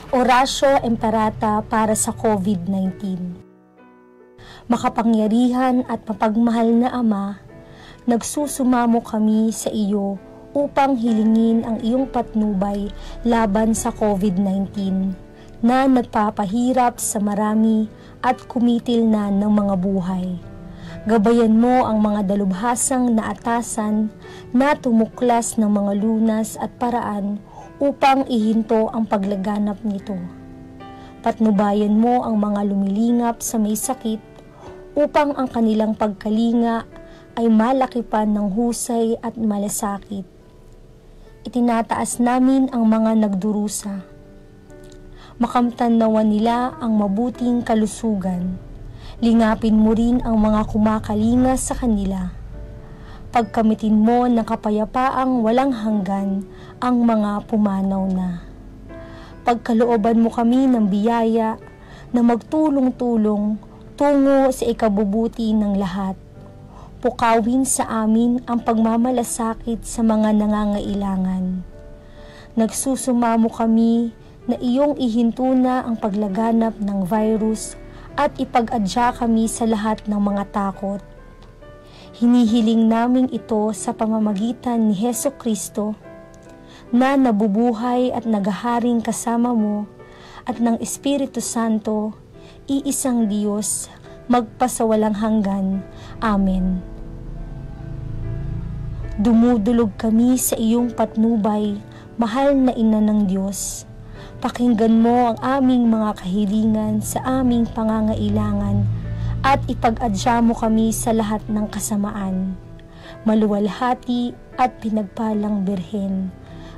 Oratio Imperata para sa COVID-19. Makapangyarihan at mapagmahal na Ama, nagsusumamo kami sa iyo upang hilingin ang iyong patnubay laban sa COVID-19 na nagpapahirap sa marami at kumitil na ng mga buhay. Gabayan mo ang mga dalubhasang naatasan na tumuklas ng mga lunas at paraan upang ihinto ang paglaganap nito. Patnubayan mo ang mga lumilingap sa may sakit upang ang kanilang pagkalinga ay malakipan ng husay at malasakit. Itinataas namin ang mga nagdurusa. Makamtan nawa nila ang mabuting kalusugan. Lingapin mo rin ang mga kumakalinga sa kanila. Pagkamitin mo ng kapayapaang walang hanggan ang mga pumanaw na. Pagkalooban mo kami ng biyaya na magtulong-tulong tungo sa ikabubuti ng lahat. Pukawin sa amin ang pagmamalasakit sa mga nangangailangan. Nagsusumamo kami na iyong ihinto na ang paglaganap ng virus at ipag-adya kami sa lahat ng mga takot. Hinihiling namin ito sa pamamagitan ni Hesukristo na nabubuhay at naghaharing kasama mo at ng Espiritu Santo, iisang Diyos, magpasawalang hanggan. Amen. Dumudulog kami sa iyong patnubay, mahal na Ina ng Diyos. Pakinggan mo ang aming mga kahilingan sa aming pangangailangan at ipag-adya mo kami sa lahat ng kasamaan. Maluwalhati at pinagpalang Birhen.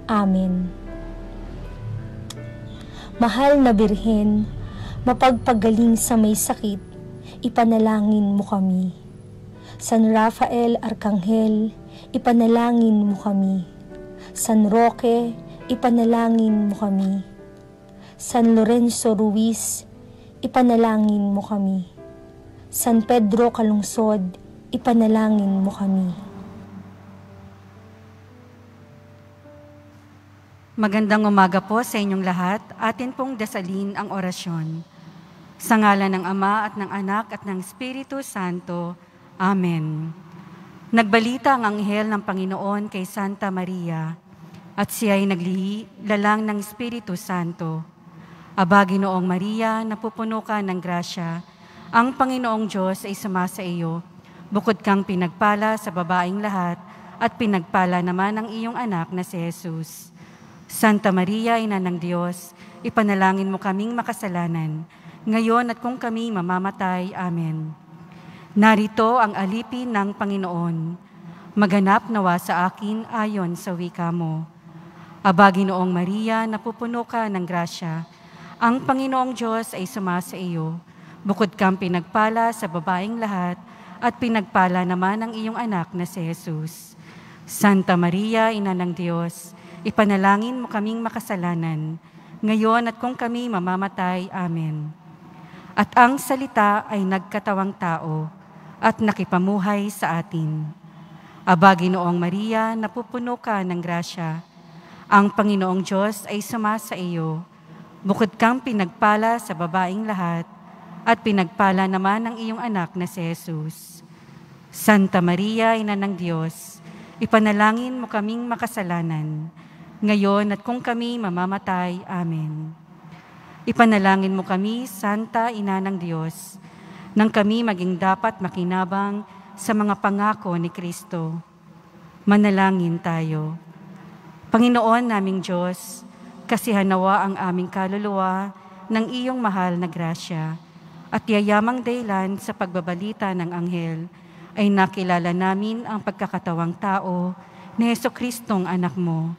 Amen. Mahal na Birhen, mapagpagaling sa may sakit, ipanalangin mo kami. San Rafael Arkanghel, ipanalangin mo kami. San Roque, ipanalangin mo kami. San Lorenzo Ruiz, ipanalangin mo kami. San Pedro Calungsod, ipanalangin mo kami. Magandang umaga po sa inyong lahat. Atin pong dasalin ang orasyon. Sa ngalan ng Ama at ng Anak at ng Espiritu Santo. Amen. Nagbalita ang anghel ng Panginoon kay Santa Maria at siya ay naglilalang ng Espiritu Santo. Aba, Ginoong Maria, napupuno ka ng grasya, ang Panginoong Diyos ay sumasa iyo. Bukod kang pinagpala sa babaeng lahat at pinagpala naman ang iyong anak na si Jesus. Santa Maria, Ina ng Diyos, ipanalangin mo kaming makasalanan, ngayon at kung kami mamamatay. Amen. Narito ang alipin ng Panginoon. Maganap nawa sa akin ayon sa wika mo. Aba, Ginoong Maria, napupuno ka ng grasya, ang Panginoong Diyos ay sumasa iyo. Bukod kang pinagpala sa babaeng lahat at pinagpala naman ang iyong anak na si Jesus. Santa Maria, Ina ng Diyos, ipanalangin mo kaming makasalanan, ngayon at kung kami mamamatay. Amen. At ang salita ay nagkatawang tao at nakipamuhay sa atin. Aba, Ginoong Maria, napupuno ka ng grasya, ang Panginoong Diyos ay sumasa iyo. Bukod kang pinagpala sa babaeng lahat, at pinagpala naman ang iyong anak na si Jesus. Santa Maria, Ina ng Diyos, ipanalangin mo kaming makasalanan, ngayon at kung kami mamamatay. Amen. Ipanalangin mo kami, Santa Ina ng Diyos, nang kami maging dapat makinabang sa mga pangako ni Kristo. Manalangin tayo. Panginoon naming Diyos, kasihan nawa ang aming kaluluwa ng iyong mahal na grasya, at yayamang dahilan sa pagbabalita ng anghel ay nakilala namin ang pagkakatawang tao ni Jesucristong anak mo.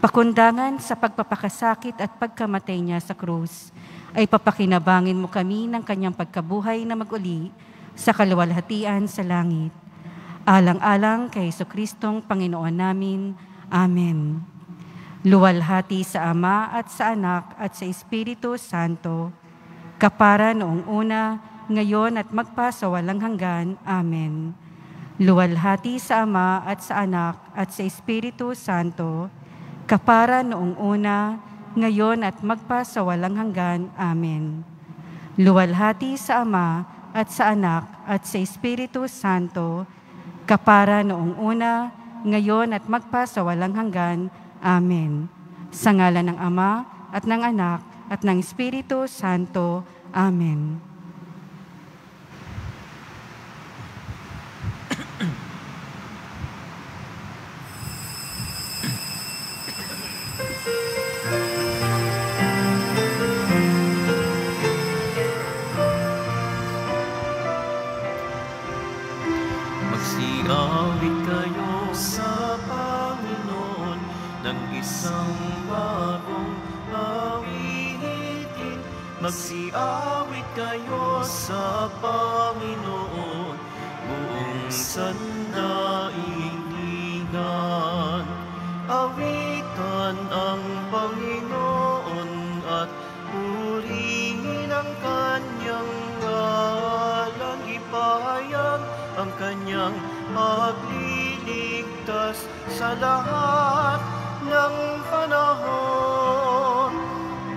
Pakundangan sa pagpapakasakit at pagkamatay niya sa krus, ay papakinabangin mo kami ng kanyang pagkabuhay na mag-uli sa kaluwalhatian sa langit. Alang-alang kay Jesucristong Panginoon namin. Amen. Luwalhati sa Ama at sa Anak at sa Espiritu Santo, kapara noong una, ngayon at magpasawalang hanggan. Amen. Luwalhati sa Ama at sa Anak at sa Espiritu Santo, kapara noong una, ngayon at magpasawalang hanggan. Amen. Luwalhati sa Ama at sa Anak at sa Espiritu Santo, kapara noong una, ngayon at magpasawalang hanggan. Amen. Sa ngalan ng Ama at ng Anak at ng Espiritu Santo. Amen. Magsiawit kayo sa Panginoon ng isang bagong awitin. Magsiawit kayo sa Panginoon, buong sandaigdigan. Awitan ang Panginoon at purihin ang kanyang ngalan. Ipahayag ang kanyang pagliligtas sa lahat ng panahon.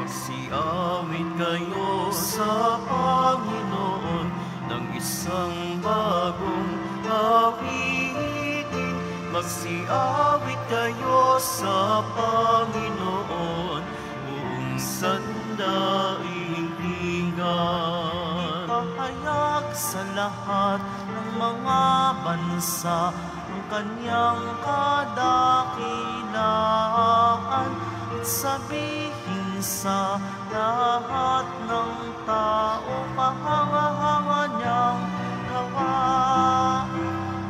Magsiawit kayo sa Panginoon ng isang bagong awitin. Magsiawit kayo sa Panginoon, buong sandaigdigan. Ipahayag sa lahat ng mga bansa ang kanyang kadakilaan, at sabihin sa lahat ng tao kahanga-hanga niyang gawa.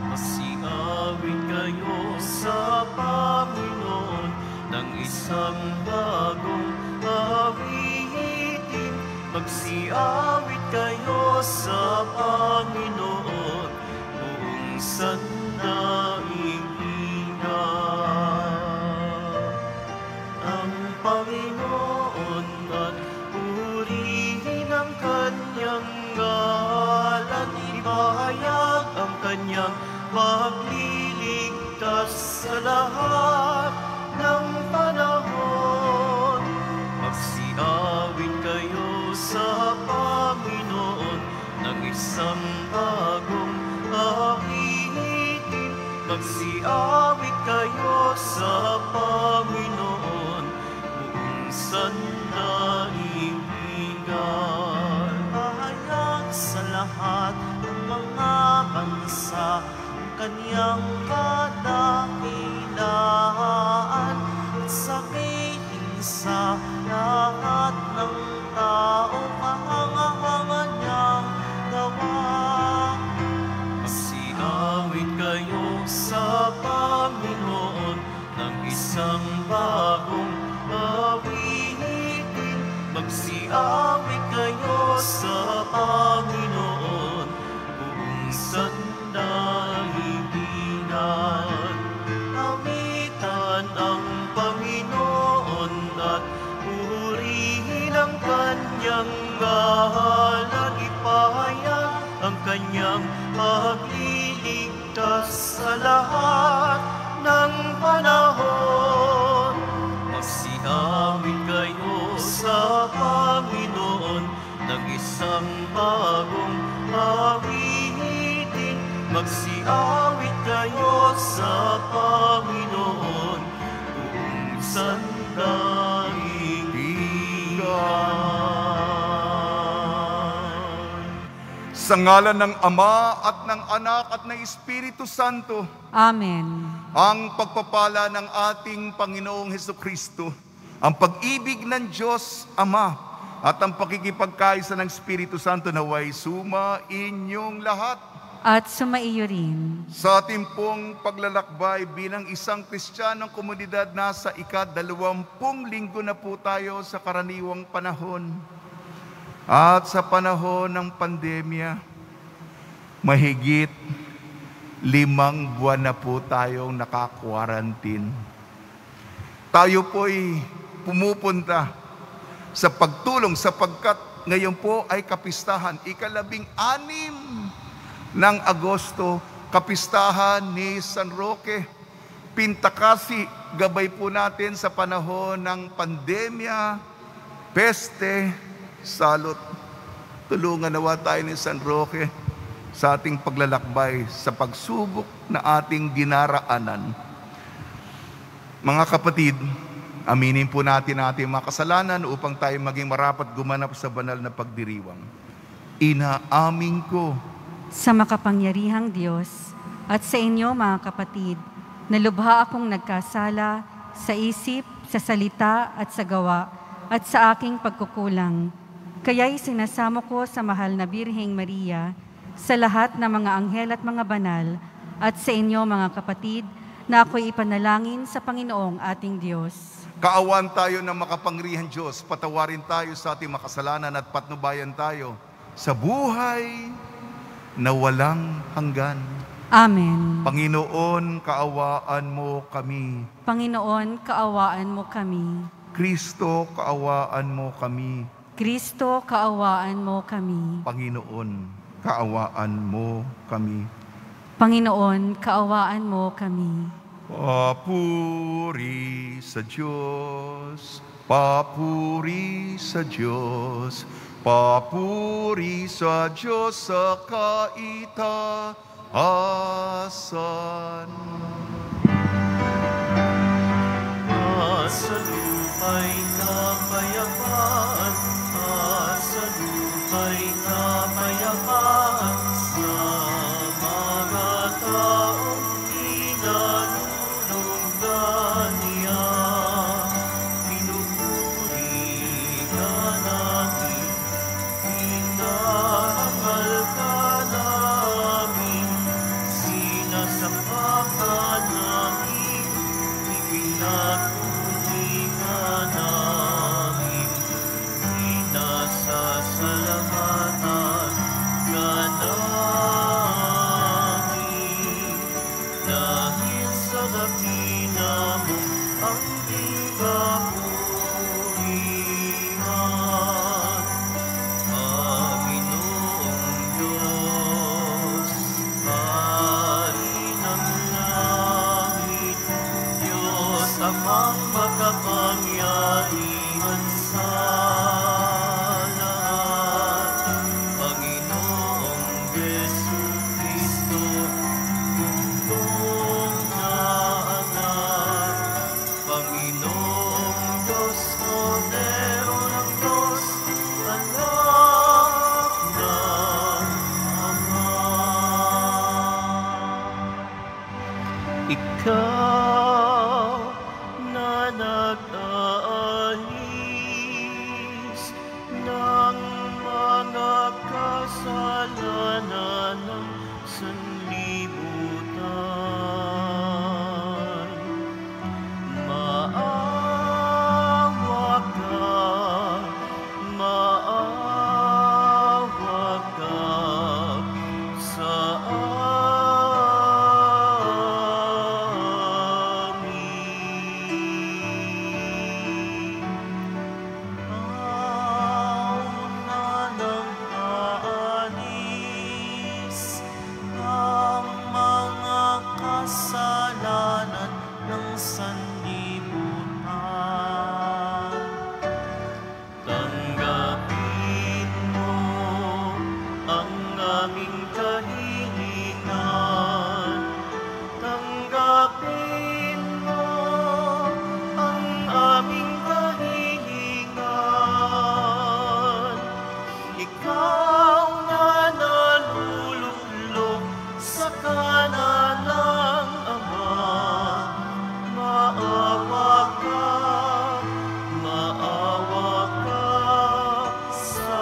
Magsiawit kayo sa Panginoon ng isang bagong awitin. Magsiawit kayo sa Panginoon, buong sandaigdigan. Ang Panginoon at purihin ang kanyang ngalan. Ipahayag ang kanyang pagliligtas sa lahat ng panahon. Magsiawit kayo sa Panginoon ng isang bagong awitin. Magsiawit kayo sa Panginoon, buong sandaigdigan. Pahayag sa lahat ng mga bansa ang kanyang kadakilaan, at sabihin sa lahat ng tao kahanga-hanga niyang gawa. Magsiawit kayo sa Panginoon ng isang bagong awitin. Magsiawit kayo sa Panginoon, buong sandaigdigan. Awitan ang Panginoon at purihin ang kanyang ngalan. Ipahayag ang kanyang pagliligtas sa lahat ng panahon. Magsiawit kayo sa Panginoon ng isang bagong awitin. Magsiawit kayo sa Panginoon, buong sandaigdigan. Sa ngalan ng Ama at ng Anak at ng Espiritu Santo. Amen. Ang pagpapala ng ating Panginoong Hesukristo, ang pag-ibig ng Diyos Ama, at ang pakikipagkaisa ng Espiritu Santo naway suma inyong lahat. At sumaiyo rin. Sa ating pong paglalakbay bilang isang Kristiyanong komunidad, nasa ika-20 linggo na po tayo sa karaniwang panahon. At sa panahon ng pandemya, mahigit 5 buwan na po tayong naka-quarantine. Tayo po'y pumupunta sa pagtulong sapagkat ngayon po ay kapistahan, ika-16 ng Agosto, kapistahan ni San Roque. Pintakasi, gabay po natin sa panahon ng pandemya, peste, salot. Tulungan nawa tayo ni San Roque sa ating paglalakbay sa pagsubok na ating dinaraanan. Mga kapatid, aminin po natin ating mga kasalanan upang tayo maging marapat gumanap sa banal na pagdiriwang. Inaamin ko sa makapangyarihang Diyos at sa inyo mga kapatid, na lubha akong nagkasala sa isip, sa salita at sa gawa at sa aking pagkukulang. Kaya'y sinasamo ko sa mahal na Birheng Maria, sa lahat ng mga anghel at mga banal, at sa inyo mga kapatid, na ako'y ipanalangin sa Panginoong ating Diyos. Kaawan tayo ng makapangyarihang Diyos, patawarin tayo sa ating makasalanan at patnubayan tayo sa buhay na walang hanggan. Amen. Panginoon, kaawaan mo kami. Panginoon, kaawaan mo kami. Kristo, kaawaan mo kami. Kristo, kaawaan mo kami. Panginoon, kaawaan mo kami. Panginoon, kaawaan mo kami. Papuri sa Diyos, papuri sa Diyos, papuri sa Diyos sa kaitaasan. Sa lupa'y kapayapaan, sa lupa'y kapayapaan, sa mga taong inalulunggan niya. Pinupuri ka namin, pinahangal ka namin, sinasamba ka namin, ipinagpuli ka namin, pinasasalamatan ka namin. Dahil sa dakila mo ang ikapulihan, Panginoong Diyos, Hari ng langit, Diyos amang makapangyarihan sa lahat, Panginoong Jesucristo, bugtong na anak, Panginoong Diyos, Kordero ng Diyos, anak ng Ama. Ikaw na nag-aalis ng mga kasalanan ng sanlibutan. Maawa ka sa amin. Auna ng aalis ang mga kasalanan ng sanlibutan. Tanggapin mo ang aming kahilingan. Tanggapin mo ang aming kahilingan. Ikaw na naluluklok sa kanan ng Ama, maawa ka sa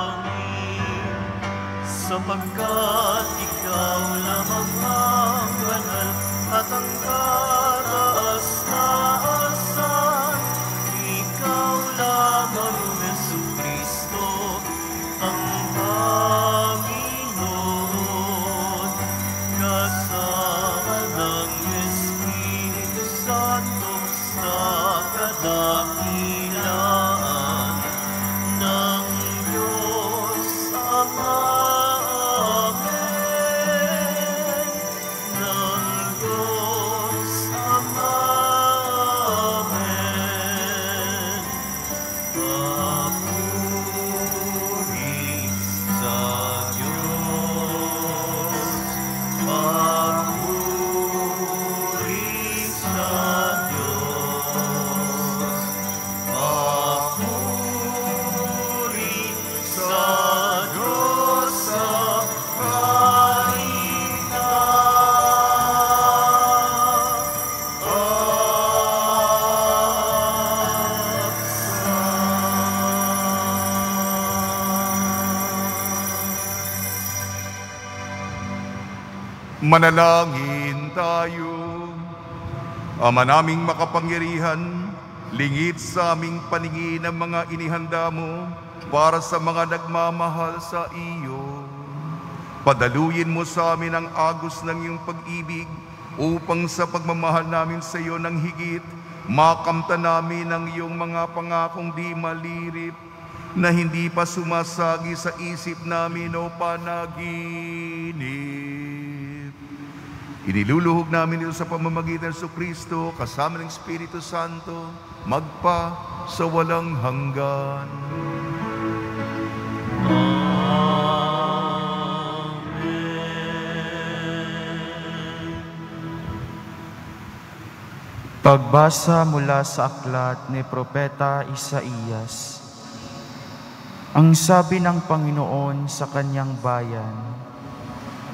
amin, sapagkat ikaw lamang ang banal at ang kataas-taasan. Ikaw lamang, Jesucristo, ang Panginoon, kasama ng Espiritu Santo sa kadakilaan ng Diyos Ama. Amen. Manalangin tayo. Ama naming makapangyarihan, lingid sa aming paningin ang mga inihanda mo para sa mga nagmamahal sa iyo. Padaluyin mo sa amin ang agos ng iyong pag-ibig upang sa pagmamahal namin sa iyo ng higit, makamtan namin ang iyong mga pangakong di malirip na hindi pa sumasagi sa isip namin o panaginip. Iniluluhog namin ito sa pamamagitan ng Kristo kasama ng Espiritu Santo, magpa sa walang hanggan. Pagbasa mula sa aklat ni Propeta Isaías. Ang sabi ng Panginoon sa kanyang bayan,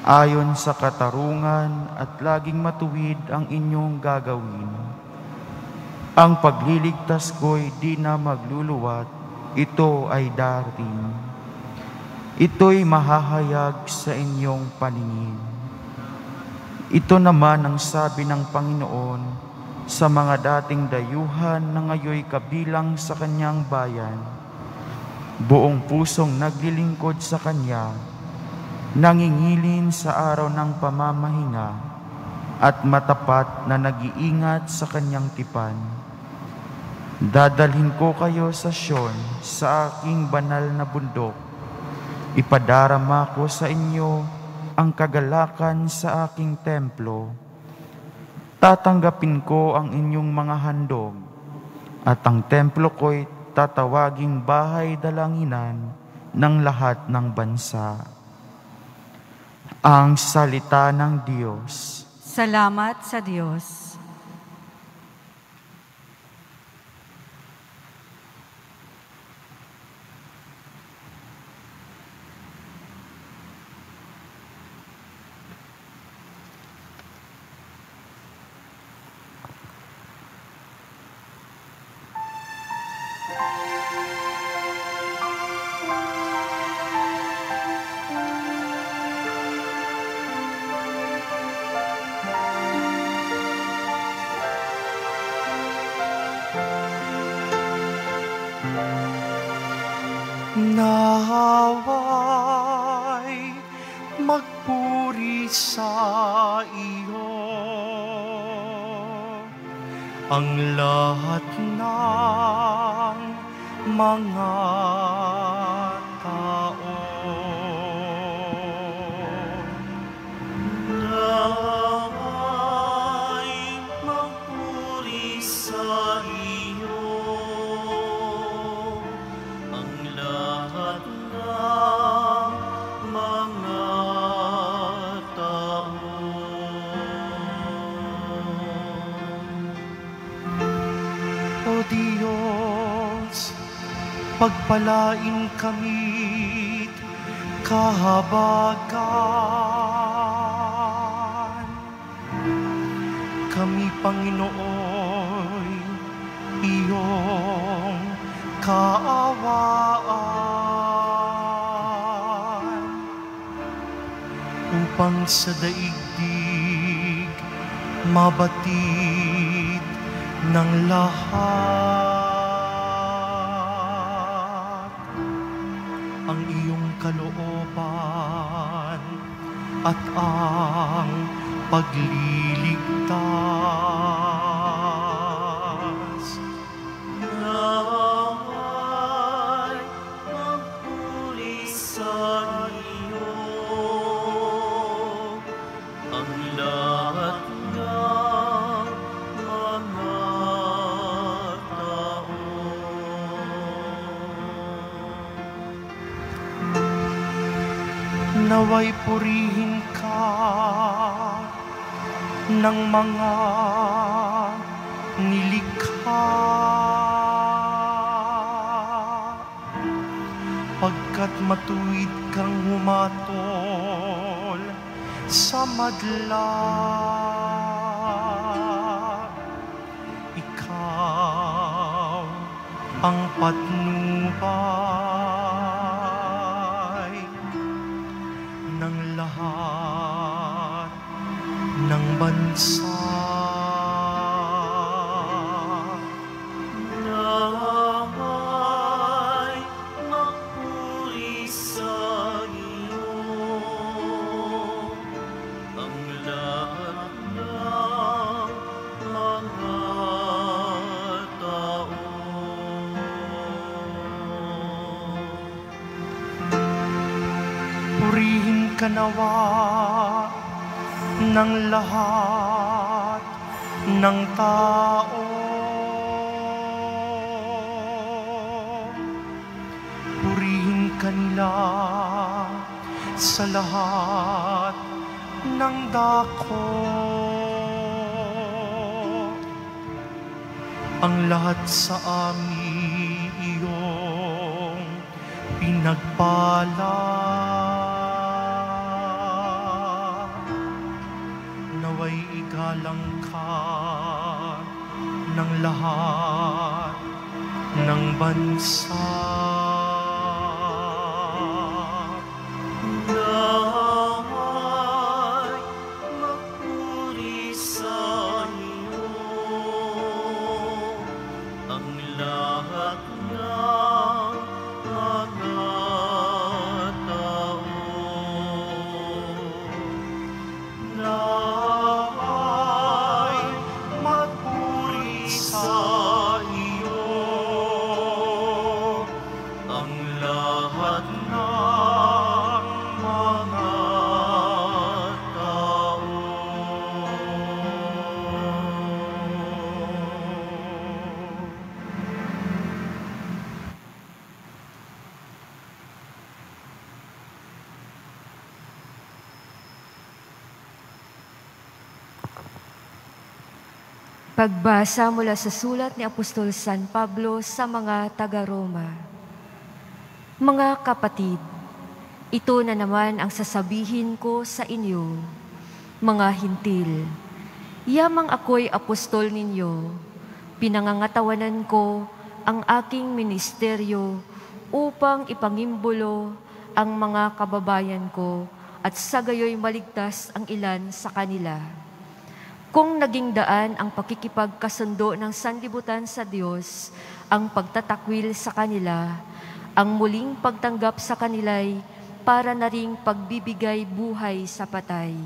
ayon sa katarungan at laging matuwid ang inyong gagawin. Ang pagliligtas ko'y di na magluluwat, ito ay darating. Ito'y mahahayag sa inyong paningin. Ito naman ang sabi ng Panginoon sa mga dating dayuhan na ngayoy kabilang sa kanyang bayan. Buong pusong naglilingkod sa kanya, nangingilin sa araw ng pamamahinga, at matapat na nag-iingat sa kanyang tipan. Dadalhin ko kayo sa Sion, sa aking banal na bundok. Ipadarama ko sa inyo ang kagalakan sa aking templo. Tatanggapin ko ang inyong mga handog, at ang templo ko'y tatawaging bahay dalanginan ng lahat ng bansa. Ang salita ng Diyos. Salamat sa Diyos. Naway magpuri sa iyo ang lahat ng mga tao. Naway magpuri sa iyo ang lahat ng mga tao. O Diyos, pagpalain kami't kahabagan. Kami, Panginoon, iyong kaawaan, upang sa daigdig mabatid ng lahat ang iyong kalooban at ang pagliligtas. Naway magpuri sa iyo ang lahat ng mga tao. Naway purihin ka ng mga nilikha, pagkat matuwid kang humatol sa madla. Ikaw ang patnubay ng lahat bansa. Nawa'y magpuri sa iyo ang lahat ng mga tao. Purihin ka nawa ng lahat ng tao. Purihin ka nila sa lahat ng dako. Ang lahat sa amin iyong pinagpala. Naway igalang ka ng lahat ng bansa. Nawa'y magpuri sa iyo ang lahat ng mga tao. Naway magpuri sa iyo ang lahat ng mga tao. Pagbasa mula sa sulat ni Apostol San Pablo sa mga taga-Roma. Mga kapatid, ito na naman ang sasabihin ko sa inyo, mga hintil. Yamang ako'y apostol ninyo, pinangangatawanan ko ang aking ministeryo upang ipangimbulo ang mga kababayan ko at sa gayoy maligtas ang ilan sa kanila. Kung naging daan ang pakikipagkasundo ng sanlibutan sa Diyos, ang pagtatakwil sa kanila, ang muling pagtanggap sa kanila'y para na ring pagbibigay buhay sa patay.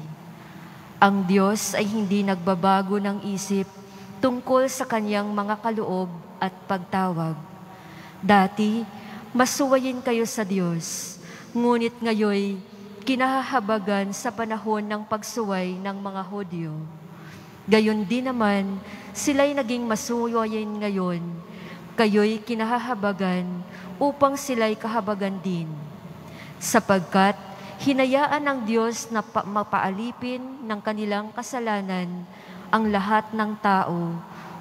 Ang Diyos ay hindi nagbabago ng isip tungkol sa kanyang mga kaloob at pagtawag. Dati, masuwayin kayo sa Diyos, ngunit ngayoy kinahahabagan sa panahon ng pagsuway ng mga Hudyo. Gayon din naman, sila'y naging masuwayin ngayon, kayo'y kinahahabagan upang sila'y kahabagan din. Sapagkat hinayaan ng Diyos na mapaalipin ng kanilang kasalanan ang lahat ng tao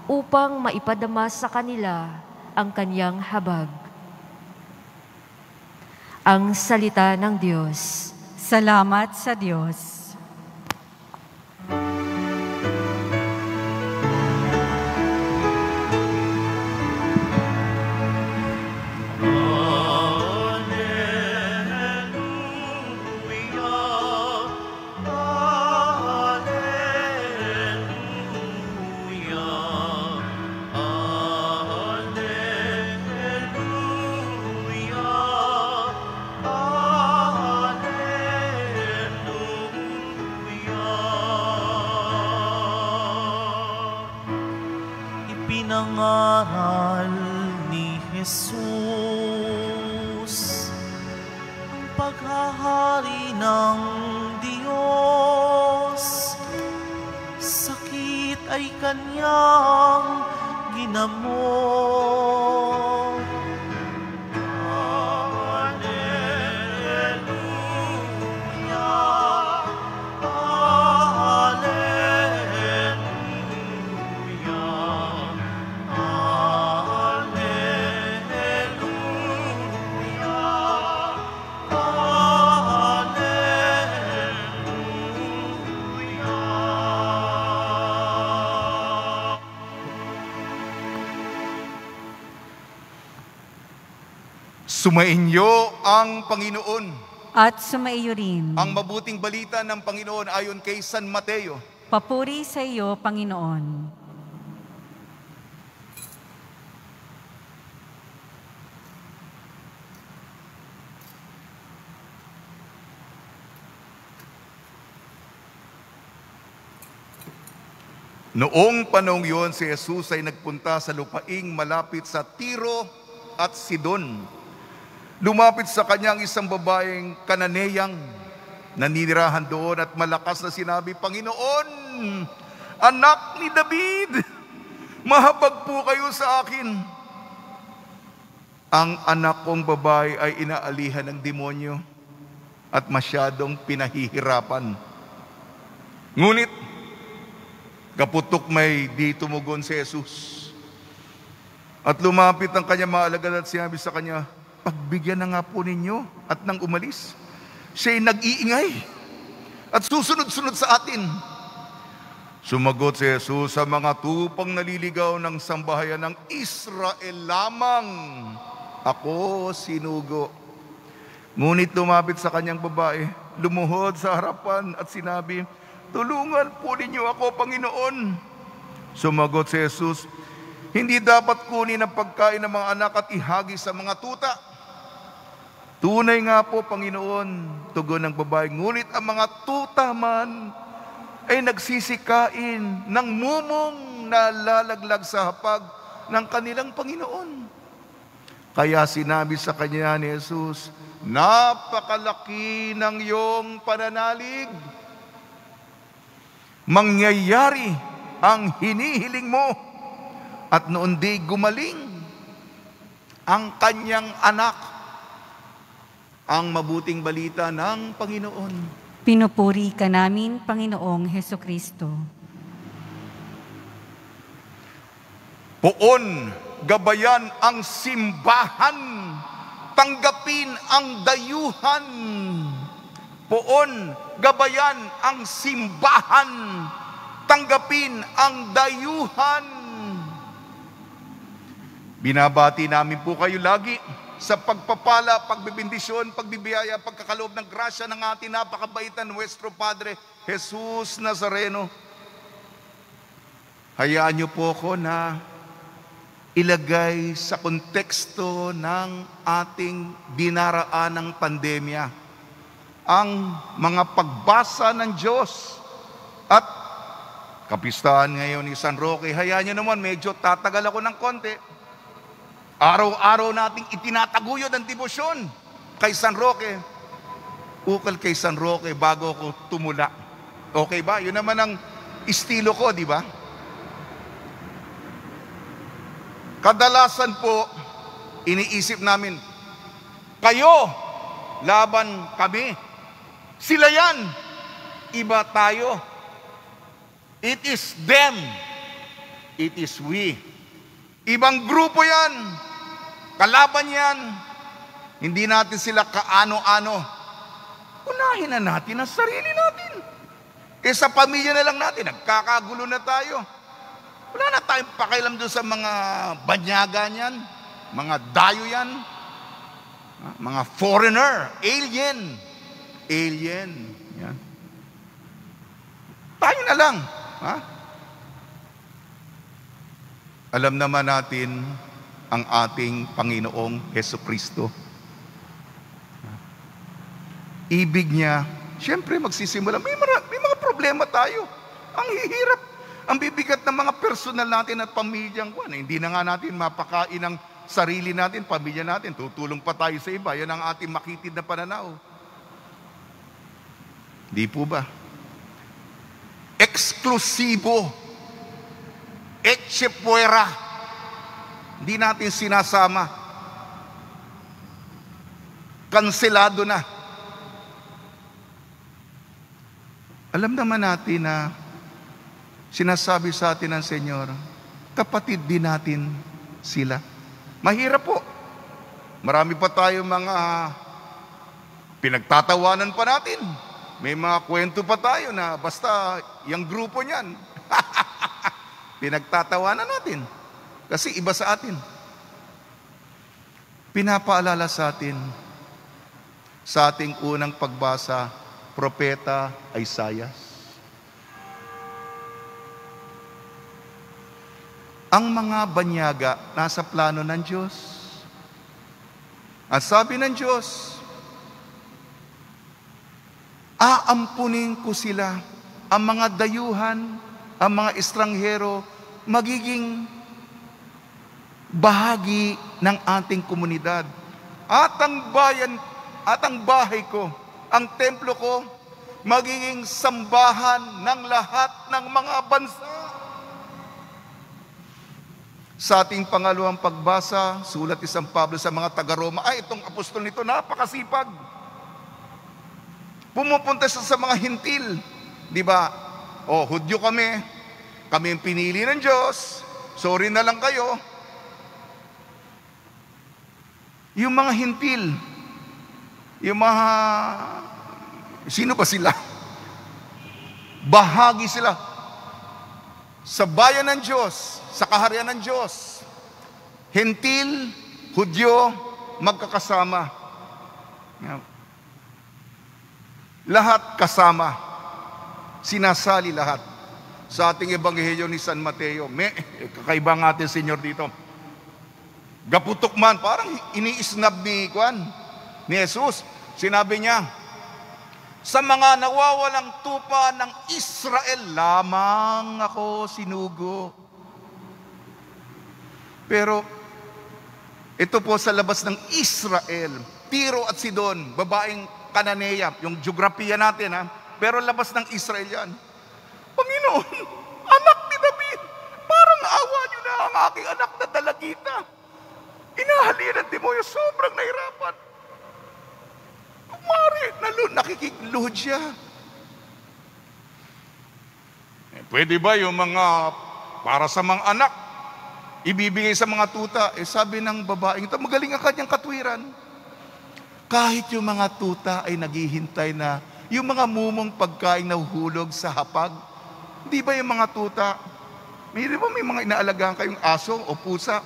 upang maipadama sa kanila ang kanyang habag. Ang salita ng Diyos. Salamat sa Diyos. Pinangaral ni Jesus ang paghahari ng Diyos. Sakit ay kanyang ginamot. Sumainyo ang Panginoon. At sumaiyo rin. Ang mabuting balita ng Panginoon ayon kay San Mateo. Papuri sa iyo, Panginoon. Noong panahong yun, si Jesus ay nagpunta sa lupaing malapit sa Tiro at Sidon. Lumapit sa kanya ang isang babaeng Kananeyang naninirahan doon at malakas na sinabi, Panginoon, anak ni David, mahabag po kayo sa akin. Ang anak kong babae ay inaalihan ng demonyo at masyadong pinahihirapan. Ngunit, kaputok may di tumugon si Jesus. At lumapit ang kanya mga alagad at sinabi sa kanya, pagbigyan na nga po ninyo at nang umalis. Siya'y nag-iingay at susunod-sunod sa atin. Sumagot si Jesus, sa mga tupang naliligaw ng sambahayan ng Israel lamang ako sinugo. Ngunit lumapit sa kanyang babae, lumuhod sa harapan at sinabi, tulungan po ninyo ako, Panginoon. Sumagot si Jesus, hindi dapat kunin ang pagkain ng mga anak at ihagi sa mga tuta. Tunay nga po, Panginoon, tugon ng babae, ngunit ang mga tuta man ay nagsisikain ng mumong na lalaglag sa hapag ng kanilang Panginoon. Kaya sinabi sa kanya ni Jesus, napakalaki ng iyong pananalig. Mangyayari ang hinihiling mo. At noon di gumaling ang kanyang anak. Ang mabuting balita ng Panginoon. Pinupuri ka namin, Panginoong Hesukristo. Poon, gabayan ang simbahan, tanggapin ang dayuhan. Poon, gabayan ang simbahan, tanggapin ang dayuhan. Binabati namin po kayo lagi sa pagpapala, pagbibindisyon, pagbibiyaya, pagkakaloob ng grasya ng ating napakabaitan Nuestro Padre Jesus Nazareno. Hayaan niyo po ako na ilagay sa konteksto ng ating dinaraanang pandemya ang mga pagbasa ng Diyos at kapistahan ngayon ni San Roque. Hayaan niyo naman, medyo tatagal ako ng konti. Araw-araw nating itinataguyod ang debosyon kay San Roque. Ukol kay San Roque bago ako tumula. Okay ba? Yun naman ang estilo ko, di ba? Kadalasan po, iniisip namin, kayo, laban kami. Sila yan, iba tayo. It is them, it is we. Ibang grupo yan, kalaban yan. Hindi natin sila kaano-ano. Unahin na natin ang sarili natin. Sa pamilya na lang natin, nagkakagulo na tayo. Wala na tayong pakialam doon sa mga banyaga niyan, mga dayo yan, mga foreigner, alien. Yan. Tayo na lang. Alam naman natin ang ating Panginoong Hesukristo. Ibig niya, siyempre magsisimula, may mga problema tayo. Ang hihirap, ang bibigat ng mga personal natin at pamilyang buwan. Hindi na nga natin mapakain ang sarili natin, pamilya natin. Tutulong pa tayo sa iba. Yan ang ating makitid na pananaw. Di po ba? Eksklusibo. Etche puera. Hindi natin sinasama. Kanselado na. Alam naman natin na sinasabi sa atin ng Senyor, kapatid din natin sila. Mahirap po. Marami pa tayong mga pinagtatawanan pa natin. May mga kwento pa tayo na basta yung grupo niyan. Pinagtatawanan natin. Kasi iba sa atin. Pinapaalala sa atin sa ating unang pagbasa, Propeta Isaias. ang mga banyaga nasa plano ng Diyos. At sabi ng Diyos, aampunin ko sila, ang mga dayuhan, ang mga estranghero, magiging bahagi ng ating komunidad. At ang bayan, at ang bahay ko, ang templo ko, magiging sambahan ng lahat ng mga bansa. Sa ating pangalawang pagbasa, sulat ni San Pablo sa mga taga-Roma, itong apostol nito, napakasipag. Pumupunta siya sa mga hintil. Di ba? Hudyo kami ang pinili ng Diyos, sorry na lang kayo. Yung mga hintil, yung mga, sino ba sila? Bahagi sila sa bayan ng Diyos, sa kaharian ng Diyos. Hintil, Hudyo, magkakasama. Lahat kasama. Sinasali lahat. Sa ating ebanghelyo ni San Mateo, may kakaiba ng ating Senyor dito. Gaputok man, parang iniisnab ni Jesus. Sinabi niya, sa mga nawawalang tupa ng Israel lamang ako sinugo. Pero ito po sa labas ng Israel, Tiro at Sidon, babaeng Kananea, yung geografiya natin pero labas ng Israel yan. Panginoon, anak ni David, parang awa niyo na ang aking anak na dalagita. Inahalian ng demonyo, sobrang nahirapan. Kumari, nakikigluhod siya. Pwede ba yung mga, para sa mga anak, ibibigay sa mga tuta? Sabi ng babaeng ito, magaling ang kanyang katwiran. Kahit yung mga tuta ay naghihintay na, yung mga mumong pagkain na hulog sa hapag, di ba yung mga tuta, may mga inaalagaan kayong aso o pusa,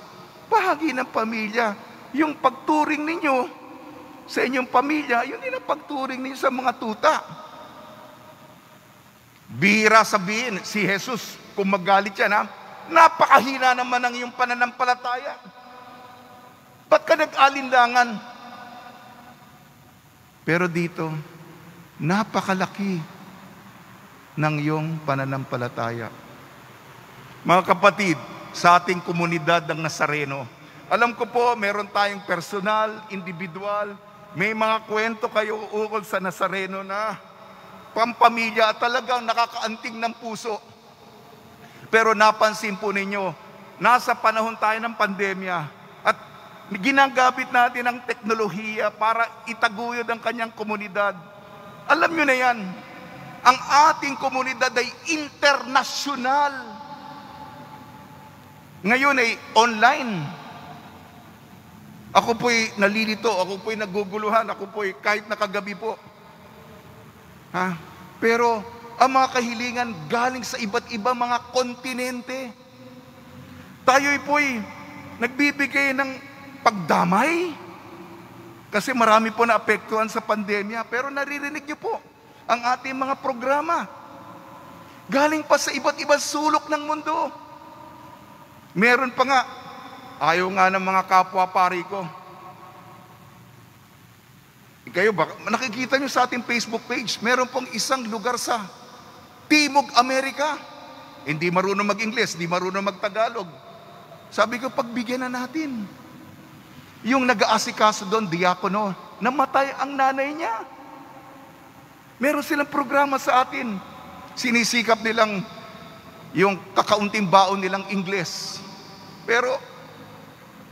bahagi ng pamilya. Yung pagturing ninyo sa inyong pamilya, yun din ang pagturing ninyo sa mga tuta. Bihira sabihin, si Jesus, kung magalit yan, napakahina naman ang iyong pananampalataya. Ba't ka nag-alinlangan? Pero dito, napakalaki ng iyong pananampalataya. Mga kapatid, sa ating komunidad ng Nazareno, alam ko po, meron tayong personal, individual, may mga kwento kayo ukol sa Nazareno na pampamilya at talagang nakakaanting ng puso. Pero napansin po ninyo, nasa panahon tayo ng pandemya at ginagamit natin ang teknolohiya para itaguyod ang kanyang komunidad. Alam nyo na yan, ang ating komunidad ay internasyonal. Ngayon ay online. Ako po'y nalilito, ako po'y naguguluhan, ako po'y kahit nakagabi po. Pero ang mga kahilingan galing sa iba't ibang mga kontinente. Tayo'y po'y nagbibigay ng pagdamay. Kasi marami po naapektuhan sa pandemya. Pero naririnig niyo po ang ating mga programa. Galing pa sa iba't ibang sulok ng mundo. Meron pa nga, ayaw nga ng mga kapwa-pari ko. Kayo ba, nakikita nyo sa ating Facebook page, meron pong isang lugar sa Timog Amerika. Hindi marunong mag-Ingles, hindi marunong mag-Tagalog. Sabi ko, pagbigyan na natin. Yung nag-aasikaso doon, diakono, namatay ang nanay niya. Meron silang programa sa atin. Sinisikap nilang yung kakaunting baon nilang Ingles. Pero,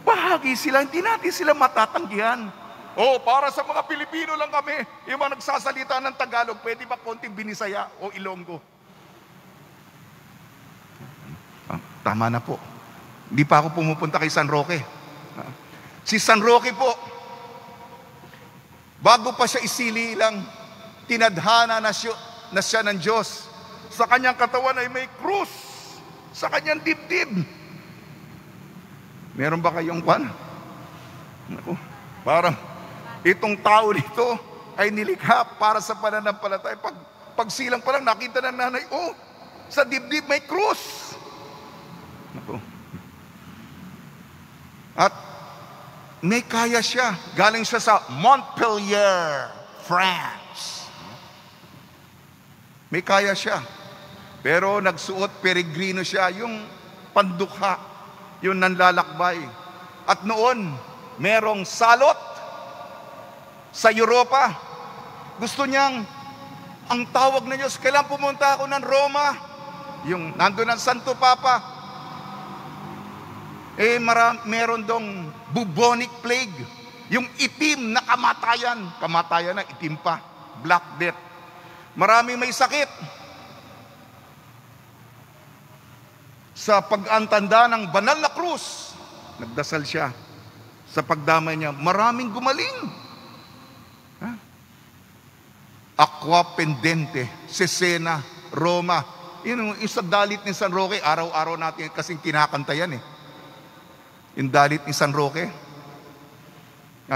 bahagi sila, hindi natin sila matatanggihan. Para sa mga Pilipino lang kami, yung mga nagsasalita ng Tagalog, pwede ba konting Binisaya o Ilonggo? Tama na po. Hindi pa ako pumupunta kay San Roque. Si San Roque po, bago pa siya isili lang, tinadhana na siya ng Diyos. Sa kanyang katawan ay may krus. Sa kanyang dibdib. Meron ba kayong pan? Parang itong tao nito ay nilikha para sa pananampalataya. Pagsilang pa lang, nakita ng nanay, sa dibdib may krus. At may kaya siya. Galing siya sa Montpellier, France. May kaya siya. Pero nagsuot peregrino siya, yung pandukha, yung nanlalakbay. At noon, merong salot sa Europa. Gusto niyang, ang tawag na Diyos, kailan pumunta ako ng Roma? Yung nandun ang Santo Papa. Meron dong bubonic plague. Yung itim na kamatayan. Kamatayan na, itim pa. Black Death. Maraming may sakit. Sa pag-antanda ng banal na krus, nagdasal siya. Sa pagdamay niya, maraming gumaling. Aqua Pendente, Cesena, Roma. Yung sa dalit ni San Roque, araw-araw natin kasing kinakanta yan eh. Yung dalit ni San Roque.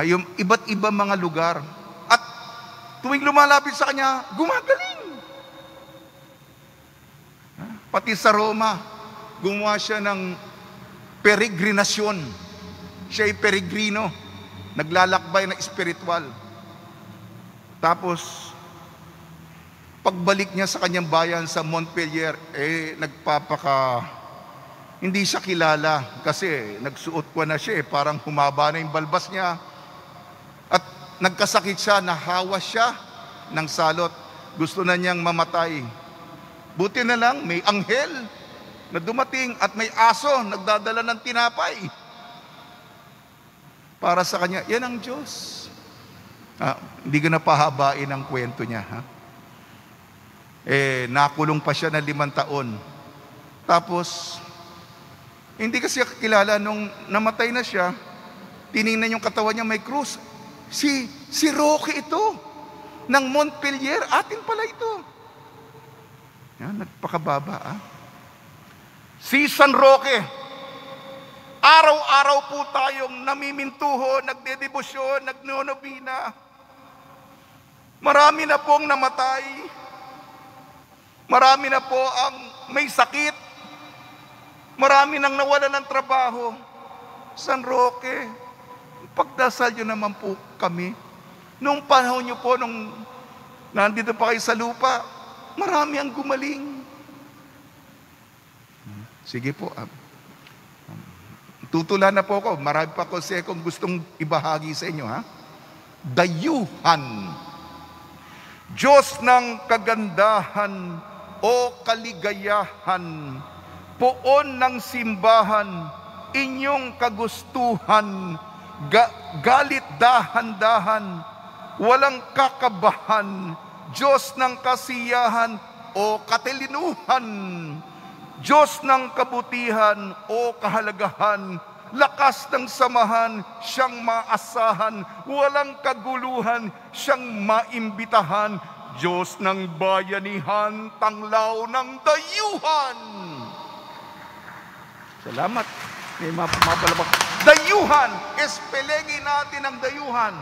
Yung iba't iba mga lugar. At tuwing lumalapit sa kanya, gumagaling. Pati sa Roma, gumawa siya ng peregrinasyon. Siya ay peregrino, naglalakbay na espiritual. Tapos, pagbalik niya sa kanyang bayan sa Montpellier, hindi siya kilala kasi nagsuot ko na siya parang humaba na yung balbas niya. At nagkasakit siya, nahawa siya ng salot. Gusto na niyang mamatay. Buti na lang, may anghel na dumating at may aso nagdadala ng tinapay. Para sa kanya, yan ang Diyos. Hindi ko na pahabain ang kwento niya. Nakulong pa siya na 5 taon. Tapos, hindi kasi kilala nung namatay na siya, tiningnan yung katawan niya may krus. Si Roque ito, ng Montpellier, atin pala ito. Yan, nagpakababa. Si San Roque, araw-araw po tayong namimintuho, nagdedebosyon, nagnonobina. Marami na pong namatay. Marami na po ang may sakit. Marami nang nawala ng trabaho. San Roque, pagdasal nyo naman po kami. Nung panahon nyo po, nung nandito pa kayo sa lupa, marami ang gumaling. Sige po. Tutulan na po ako. Marami pa ko kung gustong ibahagi sa inyo. Dayuhan. Diyos ng kagandahan o kaligayahan, poon ng simbahan, inyong kagustuhan, galit dahan-dahan, walang kakabahan, Diyos ng kasiyahan o katilinuhan, Diyos ng kabutihan o kahalagahan, lakas ng samahan, siyang maasahan, walang kaguluhan, siyang maimbitahan, Diyos ng bayanihan, tanglaw ng dayuhan. Salamat. May mapalabak. Dayuhan, espelegi natin ang dayuhan.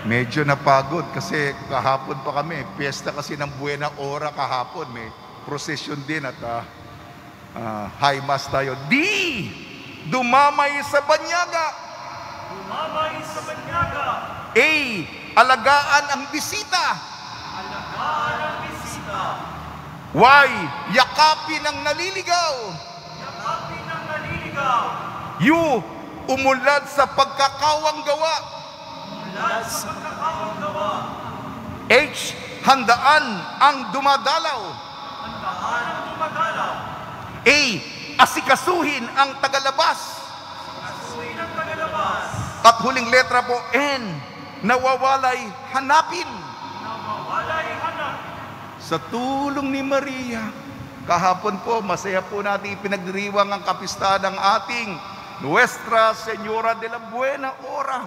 Medyo napagod kasi kahapon pa kami. Piyesta kasi ng Buena Hora kahapon. May procession din at high mass tayo. Dumamay sa banyaga. Dumamay sa banyaga. Alagaan ang bisita. Alagaan ang bisita. Yakapin ang naliligaw. Yakapin ang naliligaw. Umunlad sa pagkakawang gawa. Umunlad sa pagkakawang gawa. Handaan ang dumadalaw. Handaan ang dumadalaw. Asikasuhin ang tagalabas. Asikasuhin ang tagalabas. At huling letra po, N, nawawalay hanapin. Nawawalay hanapin. Sa tulong ni Maria, kahapon po, masaya po natin ipinagdiriwang ang kapistahan ng ating Nuestra Señora de la Buena Hora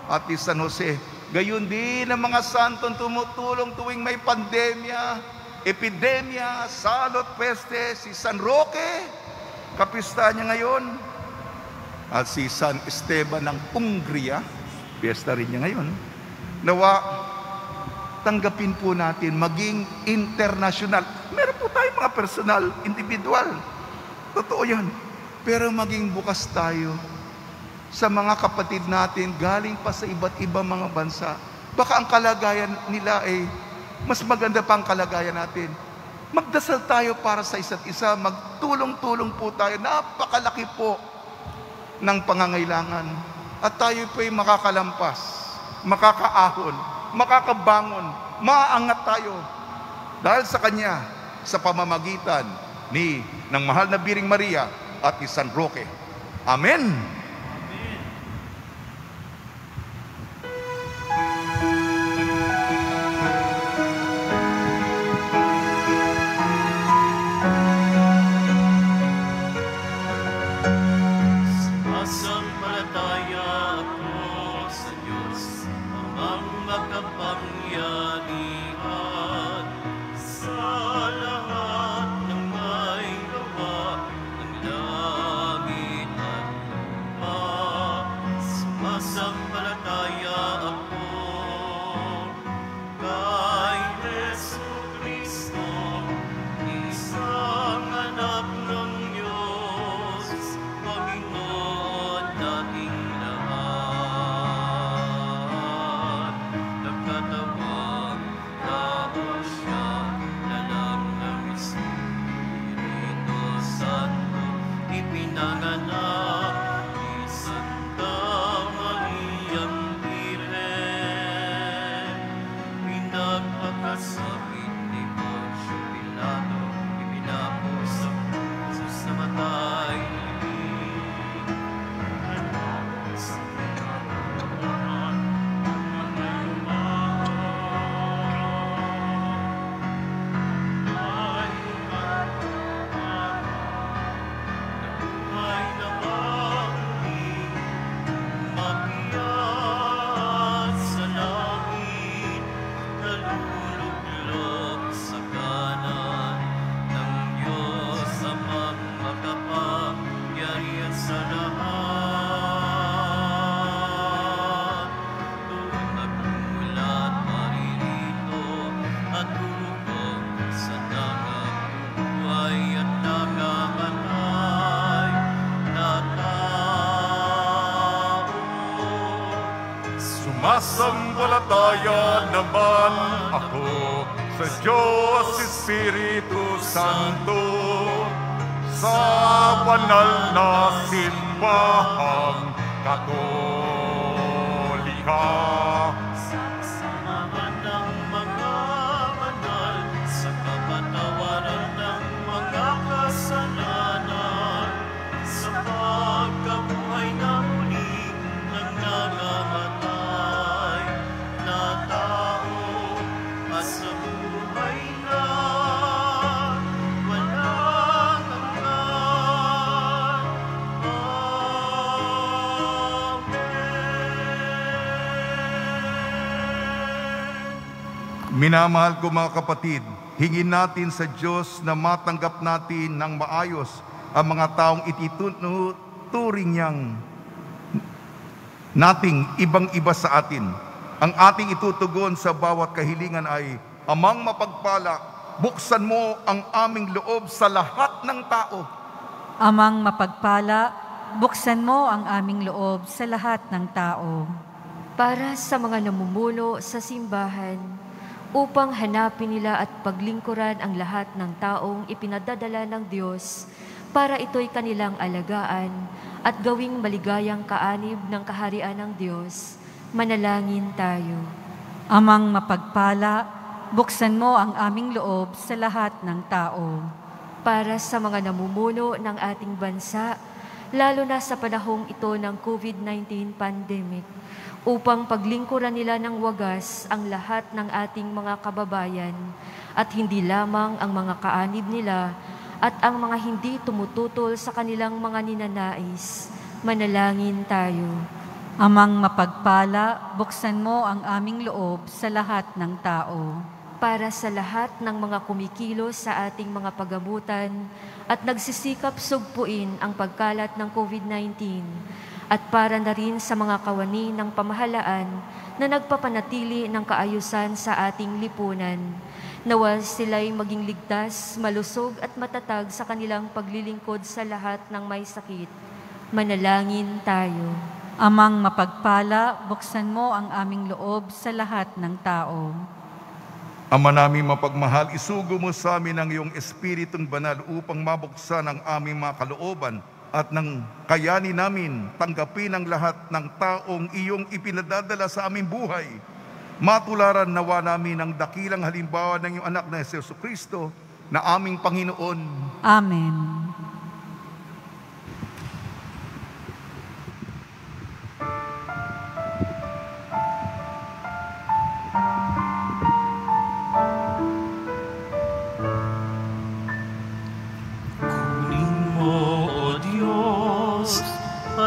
at San Jose. Gayon din ang mga santong tumutulong tuwing may pandemya, epidemya, salot, peste. Si San Roque, kapistahan niya ngayon. At si San Esteban ng Hungria, piyesta rin niya ngayon. Nawa, tanggapin po natin, maging international. Meron po tayong mga personal, individual. Totoo yan. Pero maging bukas tayo sa mga kapatid natin galing pa sa iba't ibang mga bansa. Baka ang kalagayan nila ay mas maganda pa ang kalagayan natin. Magdasal tayo para sa isa't isa, magtulong-tulong po tayo. Napakalaki po ng pangangailangan. At tayo po ay makakalampas, makakaahon, makakabangon, maaangat tayo. Dahil sa Kanya, sa pamamagitan ng mahal na Biring Maria at ni San Roque. Amen. Sumasampalataya naman ako sa Diyos Espiritu Santo, sa banal na simbahang Katolika, sa samahan ng mga banal, sa kapatawaran ng mga kasalanan, sa pagkabuhay na muli ng nangamatay na tao, at sa buhay na walang hanggan. Amen. Minamahal ko mga kapatid, hingin natin sa Diyos na matanggap natin ng maayos ang mga taong ituturing niyang nating ibang-iba sa atin. Ang ating itutugon sa bawat kahilingan ay, Amang mapagpala, buksan mo ang aming loob sa lahat ng tao. Amang mapagpala, buksan mo ang aming loob sa lahat ng tao. Para sa mga namumuno sa simbahan, upang hanapin nila at paglingkuran ang lahat ng taong ipinadadala ng Diyos para ito'y kanilang alagaan at gawing maligayang kaanib ng kaharian ng Diyos, manalangin tayo. Amang mapagpala, buksan mo ang aming loob sa lahat ng tao. Para sa mga namumuno ng ating bansa, lalo na sa panahong ito ng COVID-19 pandemic, upang paglingkuran nila ng wagas ang lahat ng ating mga kababayan at hindi lamang ang mga kaanib nila at ang mga hindi tumututol sa kanilang mga ninanais. Manalangin tayo. Amang mapagpala, buksan mo ang aming loob sa lahat ng tao. Para sa lahat ng mga kumikilos sa ating mga pagamutan at nagsisikap sugpuin ang pagkalat ng COVID-19, at para na rin sa mga kawani ng pamahalaan na nagpapanatili ng kaayusan sa ating lipunan. Nawa sila'y maging ligtas, malusog at matatag sa kanilang paglilingkod sa lahat ng may sakit. Manalangin tayo. Amang mapagpala, buksan mo ang aming loob sa lahat ng tao. Ama namin mapagmahal, isugo mo sa amin ang iyong Espiritong Banal upang mabuksan ang aming mga kalooban at nang kayanin namin tanggapin ang lahat ng taong iyong ipinadadala sa aming buhay. Matularan nawa namin ang dakilang halimbawa ng iyong anak na Jesucristo na aming Panginoon. Amen.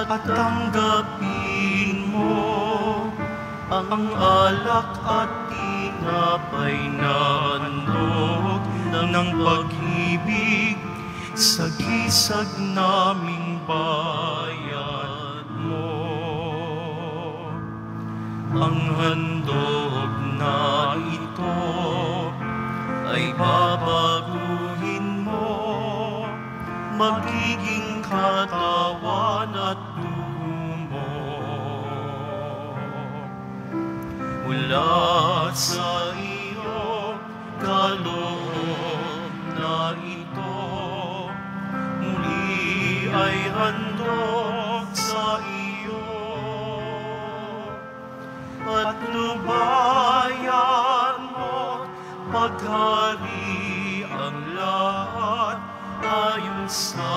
At tanggapin mo ang alak at tinapay na handog ng pag-ibig sa gisag naming bayan mo. Ang handog na ito ay babaguhin mo, magiging katawan at mula sa iyo, kaloob na ito, muli ay handog sa iyo. At lubayan mo, paghari ang lahat, ayon sa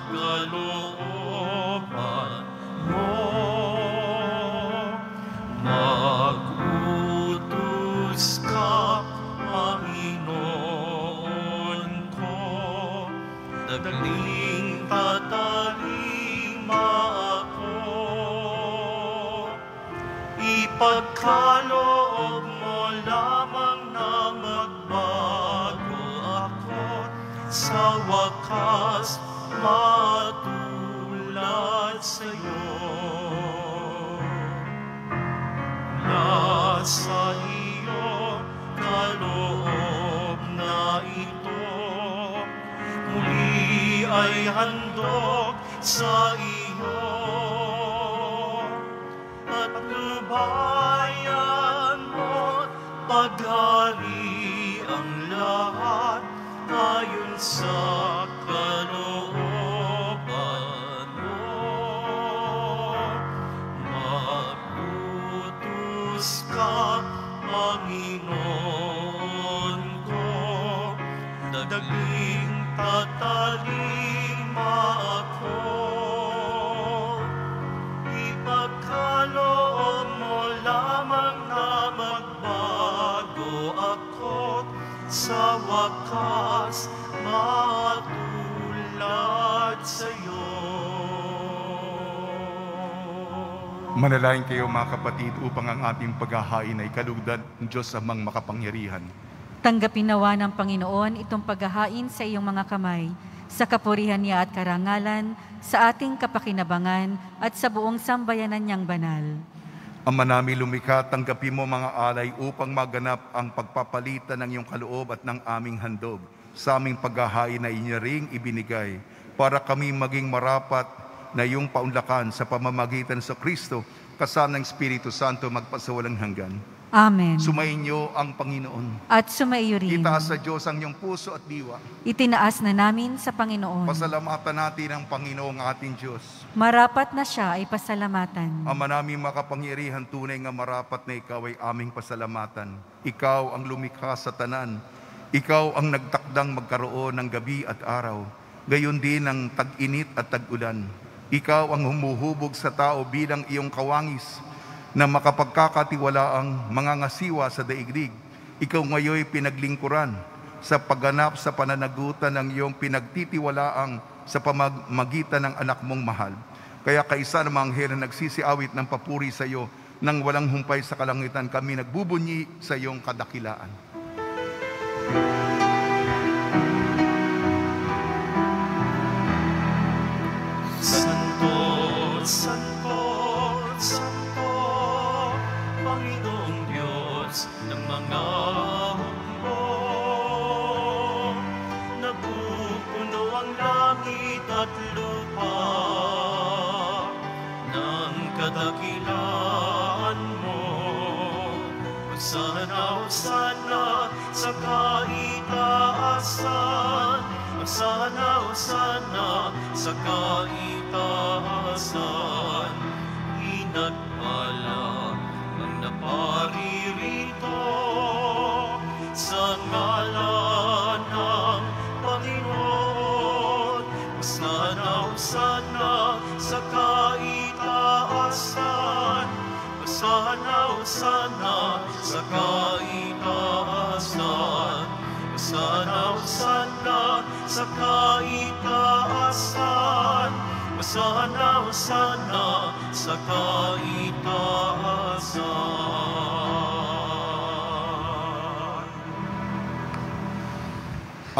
kalooban mo. Mag-utos ka, Panginoon ko, dagling tatalima ako. Ipagkaloob mo lamang na magbago ako, sa wakas matulad sa iyo. Sa iyo, kaloob na ito, muli ay handog sa iyo. At lubayan mo, paghari ang lahat, ayon sa kalooban mo. Mag-utos ka, Panginoon ko, dagling tatalima ako. Ipagkaloob mo lamang na magbago ako, sa wakas matulad sa iyo. Manalangin kayo mga kapatid upang ang ating paghahain ay kalugdan ng Diyos amang makapangyarihan. Tanggapin nawa ng Panginoon itong paghahain sa iyong mga kamay, sa kapurihan niya at karangalan, sa ating kapakinabangan at sa buong sambayanan niyang banal. Ama namin lumikha, tanggapin mo mga alay upang maganap ang pagpapalitan ng iyong kaloob at ng aming handog sa aming paghahain na inyo ring ibinigay, para kami maging marapat na iyong paunlakan sa pamamagitan sa Kristo, kasama ng Espiritu Santo magpasawalang hanggan. Amen. Sumainyo ang Panginoon. At sumaiyo rin. Itaas sa Diyos ang iyong puso at diwa. Itinaas na namin sa Panginoon. Pasalamatan natin ang Panginoong ating Diyos. Marapat na siya ay pasalamatan. Ama namin makapangyarihan, tunay nga marapat na ikaw ay aming pasalamatan. Ikaw ang lumikha sa tanan. Ikaw ang nagtakdang magkaroon ng gabi at araw. Gayon din ang tag-init at tag-ulan. Ikaw ang humuhubog sa tao bilang iyong kawangis na makapagkakatiwalaang mga ngasiwa sa daigdig. Ikaw ngayoy pinaglingkuran sa pagganap sa pananagutan ng iyong pinagtitiwalaang sa pamamagitan ng anak mong mahal. Kaya kaisa ng mga anghel na nagsisiawit ng papuri sa iyo nang walang humpay sa kalangitan, kami nagbubunyi sa iyong kadakilaan. Santo, Santo, kaitaasan, inagpala ang naparirito sa ngalan ng Panginoon. Sana sa kaitaasan, sana sa kaitaasan, sana sa kaitaasan, sana sa kaitaasan.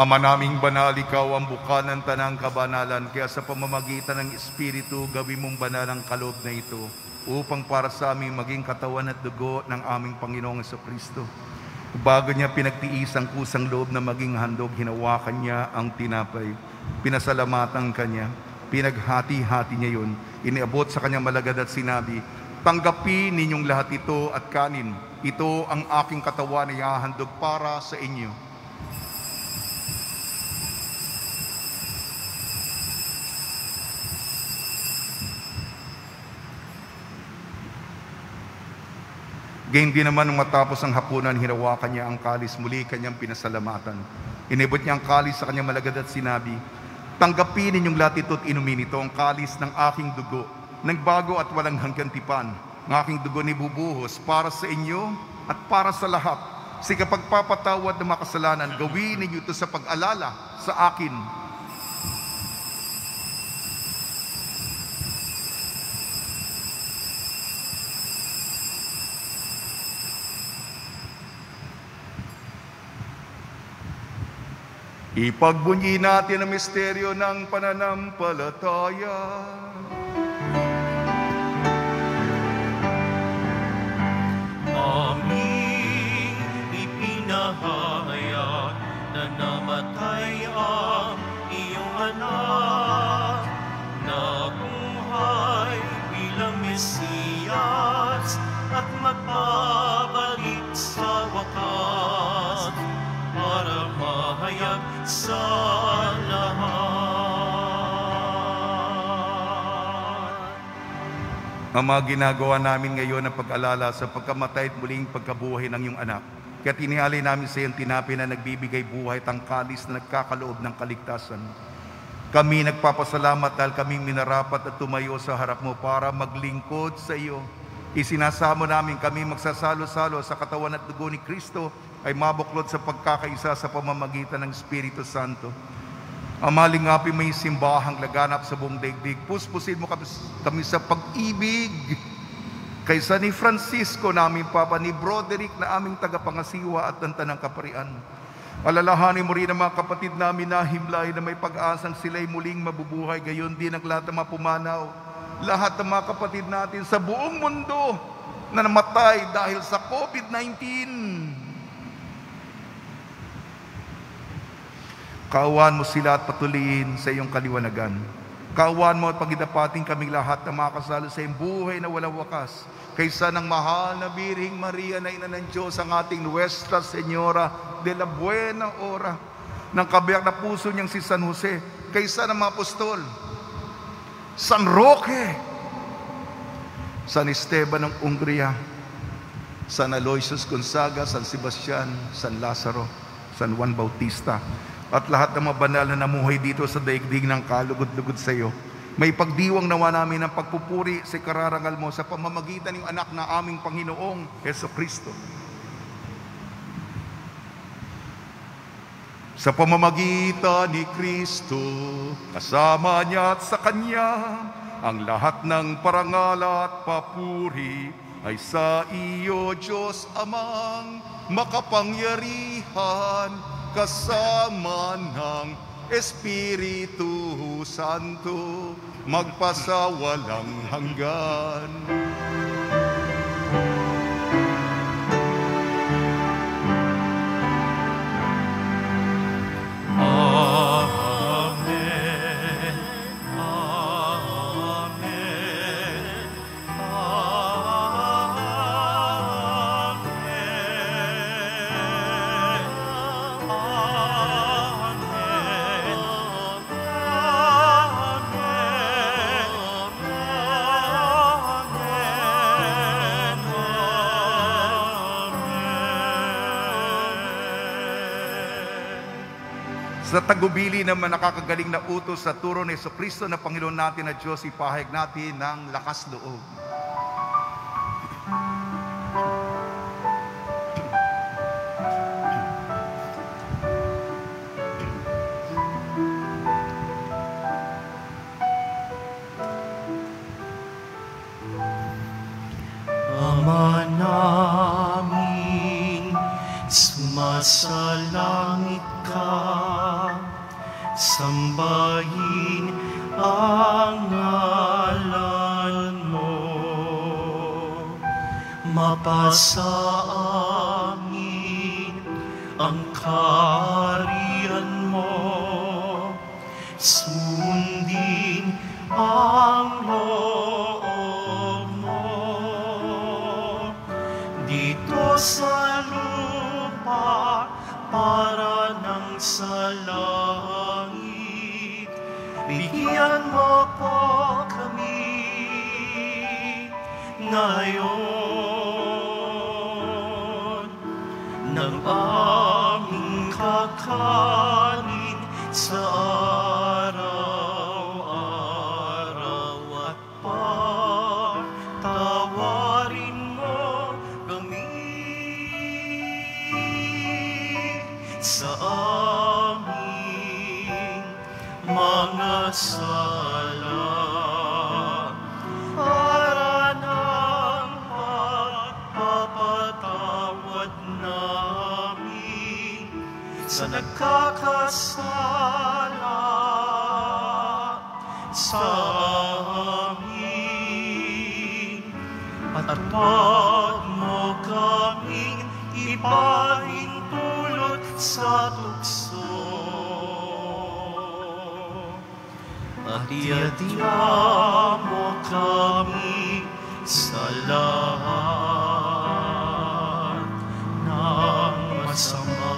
Ama naming banal, ikaw ang buka ng tanang kabanalan, kaya sa pamamagitan ng Espiritu, gawin mong banal ang kaloob na ito, upang para sa aming maging katawan at dugo ng aming Panginoong Jesucristo. Bago niya pinagtiis ang kusang loob na maging handog, hinawakan niya ang tinapay, pinasalamatan kanya, pinaghati-hati niya yun, iniabot sa kanyang malagad at sinabi, "Tanggapin ninyong lahat ito at kanin. Ito ang aking katawan na ihahandog para sa inyo." Gayun din naman nung matapos ang hapunan, hinawakan niya ang kalis, muli kanyang pinasalamatan. Inibot niya ang kalis sa kanyang malagad at sinabi, "Tanggapin ninyong lahat ito at inumin, ito ang kalis ng aking dugo, nagbago at walang hanggang tipan. Ang aking dugo ni bubuhos para sa inyo at para sa lahat. Sa kapagpapatawad ng mga kasalanan, gawin ninyo ito sa pag-alala sa akin." Ipagbunyi natin ang misteryo ng pananampalataya. Aming ipinahayag na namatay ang iyong anak, nabuhay bilang Mesiyas at magbabalik sa wakas para mahayag sa lahat. Ama, ginagawa namin ngayon ang pag-alala sa pagkamatay at muling pagkabuhay ng iyong anak. Kaya tinihalay namin sa iyong tinapay na nagbibigay buhay at ang kalis na nagkakaloob ng kaligtasan. Kami nagpapasalamat dahil kaming minarapat at tumayo sa harap mo para maglingkod sa iyo. Isinasamo namin kami magsasalo-salo sa katawan at dugo ni Kristo ay mabuklod sa pagkakaisa sa pamamagitan ng Espiritu Santo. Amaling ngapin may simbahang laganap sa buong daigdig. Puspusin mo kami sa pag-ibig. Kaysa ni Francisco naming Papa, ni Broderick na aming tagapangasiwa at ng Tanang Kaparian. Alalahanin mo rin ang mga kapatid namin na himlay na may pag-asang sila'y muling mabubuhay. Gayon din ang lahat ng mga pumanaw. Lahat ng mga kapatid natin sa buong mundo na namatay dahil sa COVID-19. Kaawaan mo sila at patuloyin sa iyong kaliwanagan. Kaawaan mo at pagidapating kaming lahat na makasalo sa iyong buhay na walang wakas. Kaysa ng mahal na Biring Maria na ina ng Diyos, ang ating Nuestra Señora de la Buena Hora, ng kabiyak na puso niyang si San Jose, kaysa ng mga apostol, San Roque, San Esteban ng Ungria, San Aloysius Gonzaga, San Sebastian, San Lazaro, San Juan Bautista, at lahat ng mga banal na namuhay dito sa daigdig ng kalugod-lugod sa iyo. May pagdiwang nawa namin ng pagpupuri sa kararangal mo sa pamamagitan ng anak na aming Panginoong Jesucristo. Sa pamamagitan ni Kristo, kasama niya at sa Kanya, ang lahat ng parangal at papuri ay sa iyo, Diyos Amang makapangyarihan, kasama ng Espiritu Santo, magpasawalang hanggan. Amen. Amen. Amen. Sa tagubili naman nakakagaling na utos sa turo ni Jesucristo na Panginoon natin na Diyos, ipahayag natin ng lakas loob. Ama namin, sumasalangit ka, sambahin ang ngalan mo, mapasa amin ang kaharian mo, sundin ang loob mo dito sa lupa para nang sa langit. Bigyan mo po kami ngayon ng aming kakanin sa araw-araw at patawarin mo kami sa aming mga sala para ng pagpapatawad namin sa nagkakasala sa amin, at wag mo kaming ipahintulot sa tukso, at iadya mo kami sa lahat ng masama.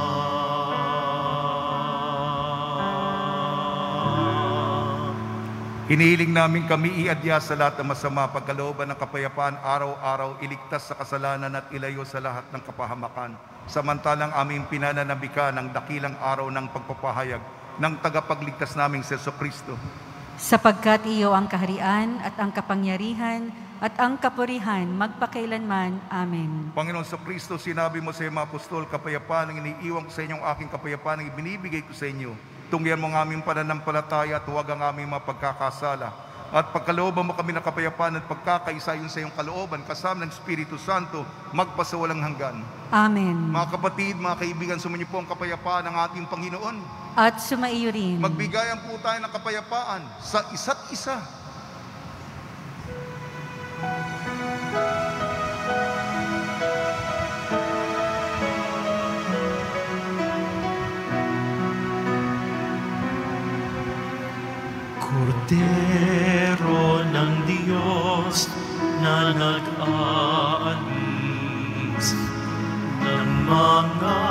Hinihiling namin kami iadya sa lahat ng masama, pagkalooban ng kapayapaan, araw-araw iligtas sa kasalanan at ilayo sa lahat ng kapahamakan. Samantalang aming pinananabika ng dakilang araw ng pagpapahayag ng tagapagligtas naming si Jesucristo. Sapagkat iyo ang kaharian at ang kapangyarihan at ang kapurihan magpakailanman. Amen. Panginoon Jesucristo, sinabi mo sa mga apostol, kapayapaan ang iniiwan ko sa inyong aking kapayapaan ang ibinibigay ko sa inyo. Tungyan mo ang aming pananampalataya at huwag ang aming mga pagkakasala. At pagkalooban mo kami ng kapayapaan at pagkakaisa yun sa iyong kalooban, kasama ng Espiritu Santo, magpasawalang hanggan. Amen. Mga kapatid, mga kaibigan, sumunyo po ang kapayapaan ng ating Panginoon. At sumaiyo rin. Magbigayan po tayo ng kapayapaan sa isa't isa. Kordero ng Diyos na nag-aalis ng mga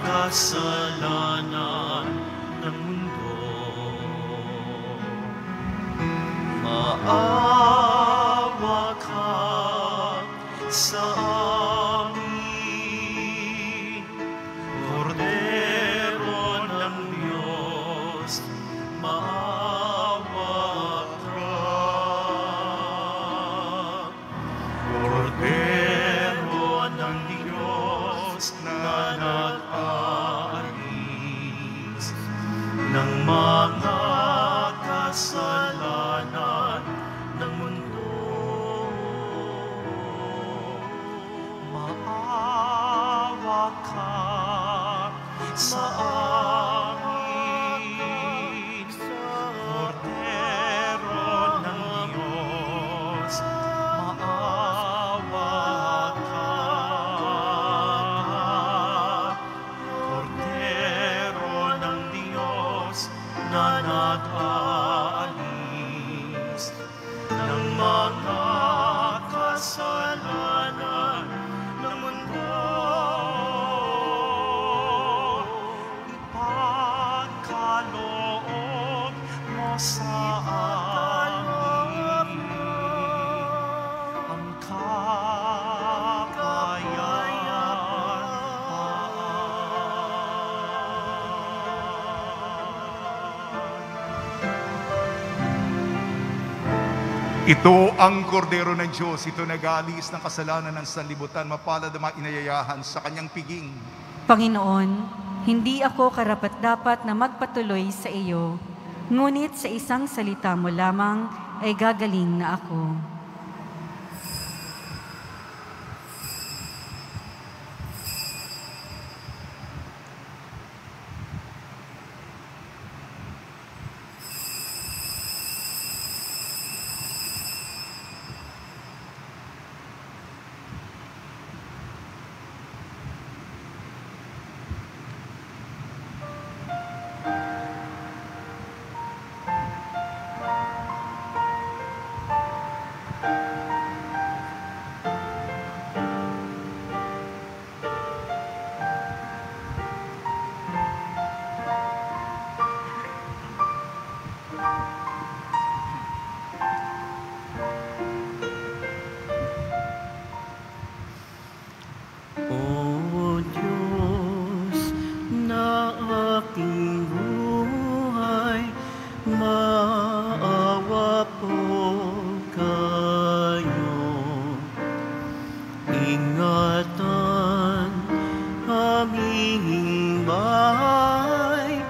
kasalanan ng mundo, maawa ka sa amin. Kordero ng Diyos, maawa ka. Kordero ng Diyos na nag-aalis ng mga kasalanan ng mundo, Ito ang kordero ng Diyos, ito nag-aalis ng kasalanan ng sanlibutan, mapalad ang mga inayayahan sa kanyang piging. Panginoon, hindi ako karapat-dapat na magpatuloy sa iyo, ngunit sa isang salita mo lamang ay gagaling na ako. O Diyos na aking buhay, maawa po kayo. Ingatan aming bahay,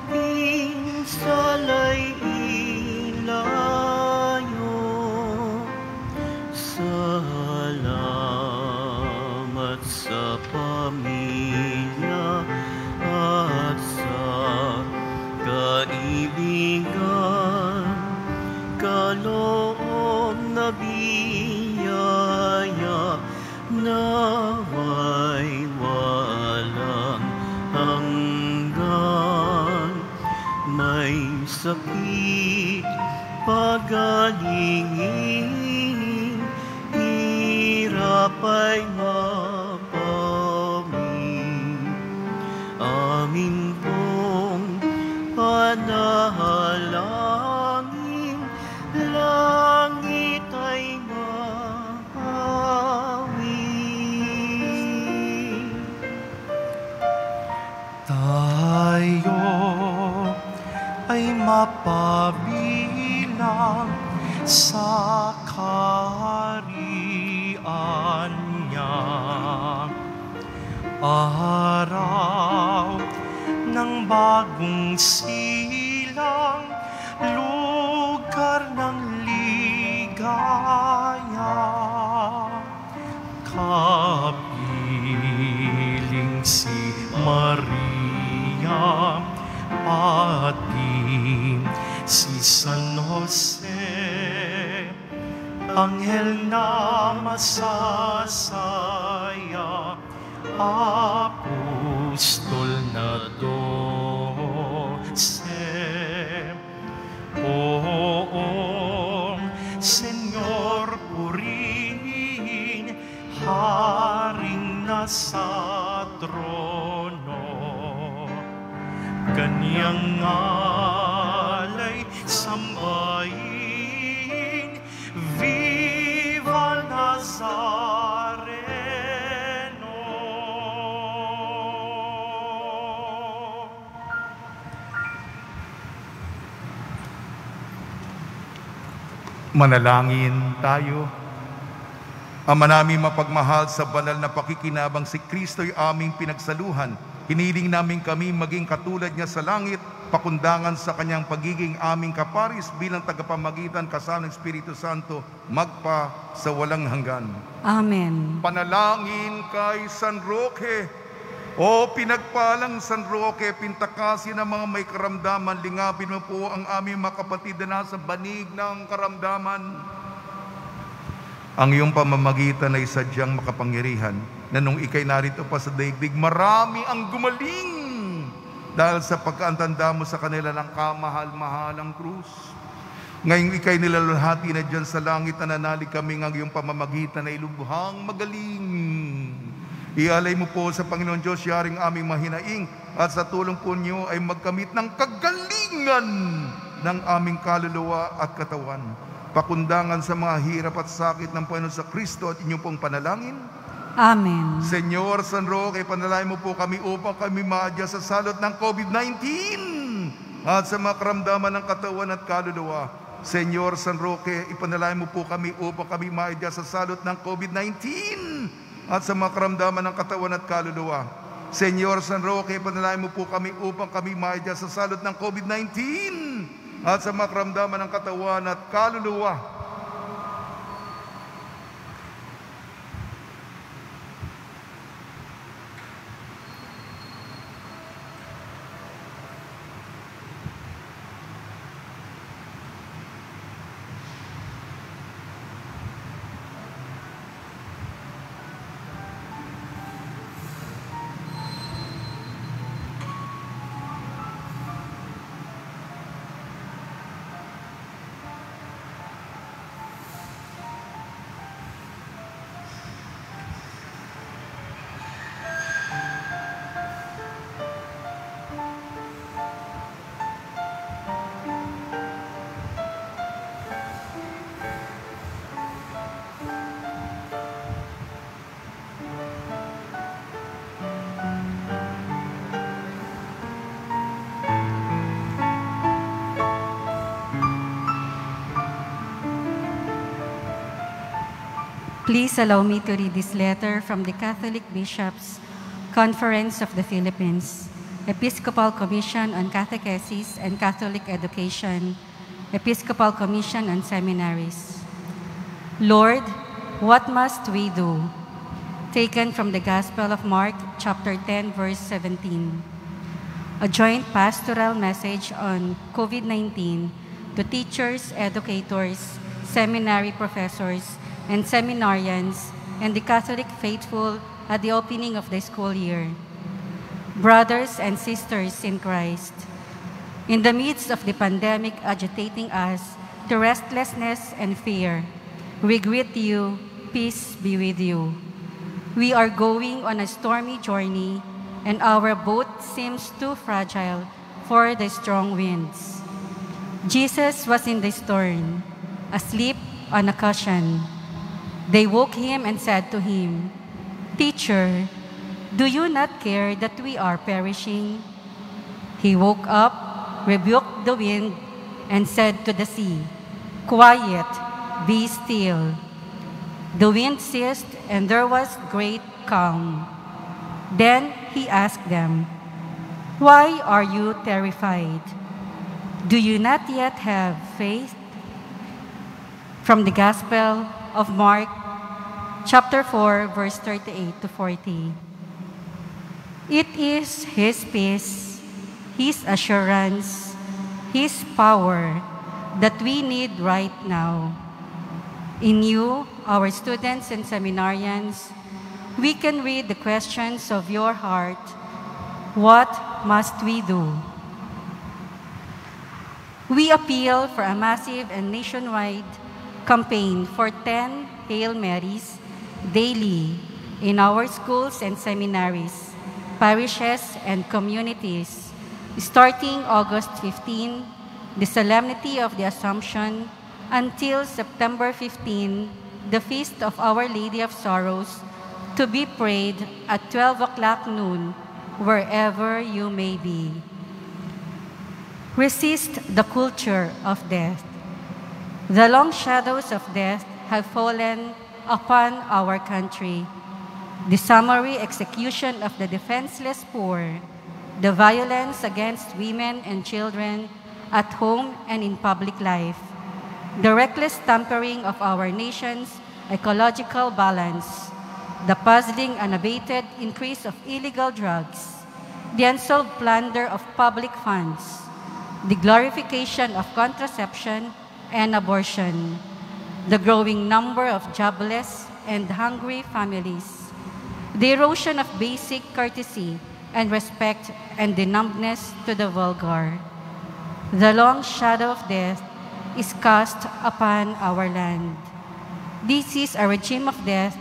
pinsalay ilayo. Salamat sa pamilya at sa kaibigan, kaloob na biyaya, naway walang hanggan. May sakit pagalingin, hirap ay mapawid. Amin pong panalangin, langit ay mahawi. Tayo ay mapabilang sa kaharian niya. Araw ng bagong silang, lugar ng ligaya. Kapiling si Maria, pati si San Jose, anghel na masasaya, apostol na 12. Poong Senyor purihin, haring nasa trono, kanyang alay sambahin, Viva Nazareno. Manalangin tayo. Ama namin mapagmahal, sa banal na pakikinabang si Kristo'y aming pinagsaluhan, hiniling namin kami maging katulad niya sa langit, pakundangan sa kanyang pagiging aming kaparis bilang tagapamagitan kasama ng Espiritu Santo, magpa sa walang hanggan. Amen. Panalangin kay San Roque. O pinagpalang San Roque, pintakasin ng mga may karamdaman, lingapin mo po ang aming mga kapatid na nasa banig ng karamdaman. Ang iyong pamamagitan ay sadyang makapangyarihan, na nung ikay narito pa sa daigdig, marami ang gumaling dahil sa pagkaantanda mo sa kanila ng kamahal-mahalang krus. Ngayong ikay nilalulhati na dyan sa langit, na nanalig kami ng iyong pamamagitan ay lubhang magaling. Ialay mo po sa Panginoon Diyos, yaring aming mahinaing, at sa tulong po niyo ay magkamit ng kagalingan ng aming kaluluwa at katawan. Pakundangan sa mga hirap at sakit ng Panginoon sa Kristo at inyong pong panalangin. Amen. Senyor San Roque, panalangin mo po kami upang kami maadya sa salot ng COVID-19 at sa mga karamdaman ng katawan at kaluluwa. Senyor San Roque, ipanalangin mo po kami upang kami maidya sa salot ng COVID-19 at sa mga karamdaman ng katawan at kaluluwa. Senyor San Roque, ipanalangin mo po kami upang kami maidya sa salot ng COVID-19 at sa mga karamdaman ng katawan at kaluluwa. Please allow me to read this letter from the Catholic Bishops' Conference of the Philippines, Episcopal Commission on Catechesis and Catholic Education, Episcopal Commission on Seminaries. Lord, what must we do? Taken from the Gospel of Mark, chapter 10, verse 17. A joint pastoral message on COVID-19 to teachers, educators, seminary professors, and seminarians, and the Catholic faithful at the opening of the school year. Brothers and sisters in Christ, in the midst of the pandemic agitating us to restlessness and fear, we greet you, peace be with you. We are going on a stormy journey, and our boat seems too fragile for the strong winds. Jesus was in the stern, asleep on a cushion. They woke him and said to him, "Teacher, do you not care that we are perishing?" He woke up, rebuked the wind, and said to the sea, "Quiet, be still." The wind ceased, and there was great calm. Then he asked them, "Why are you terrified? Do you not yet have faith?" From the Gospel of Mark, chapter 4, verse 38 to 40. It is His peace, His assurance, His power that we need right now. In you, our students and seminarians, we can read the questions of your heart. What must we do? We appeal for a massive and nationwide campaign for 10 Hail Marys daily in our schools and seminaries, parishes, and communities, starting August 15, the Solemnity of the Assumption, until September 15, the Feast of Our Lady of Sorrows, to be prayed at 12 o'clock noon, wherever you may be. Resist the culture of death. The long shadows of death have fallen upon our country. The summary execution of the defenseless poor, the violence against women and children at home and in public life, the reckless tampering of our nation's ecological balance, the puzzling unabated increase of illegal drugs, the unsolved plunder of public funds, the glorification of contraception and abortion, the growing number of jobless and hungry families, the erosion of basic courtesy and respect, and the numbness to the vulgar. The long shadow of death is cast upon our land. This is a regime of death,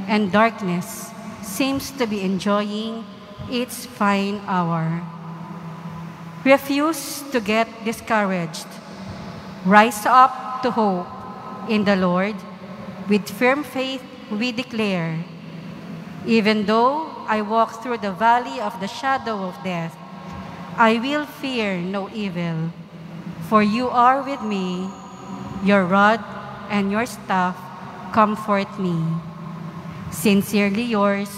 and darkness seems to be enjoying its fine hour. Refuse to get discouraged. Rise up to hope in the Lord. With firm faith, we declare, even though I walk through the valley of the shadow of death, I will fear no evil, for you are with me, Your rod and your staff comfort me. Sincerely yours,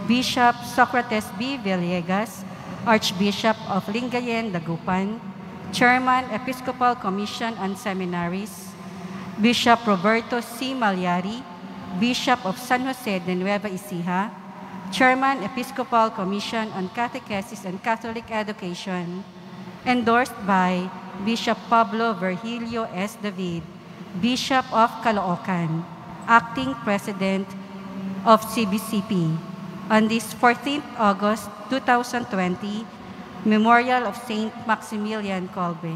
Bishop Socrates B. Villegas, Archbishop of Lingayen, Dagupan, Chairman, Episcopal Commission on Seminaries, Bishop Roberto C. Malyari, Bishop of San Jose de Nueva Ecija, Chairman, Episcopal Commission on Catechesis and Catholic Education, endorsed by Bishop Pablo Virgilio S. David, Bishop of Caloocan, Acting President of CBCP, on this 14th August 2020, Memorial of Saint Maximilian Kolbe.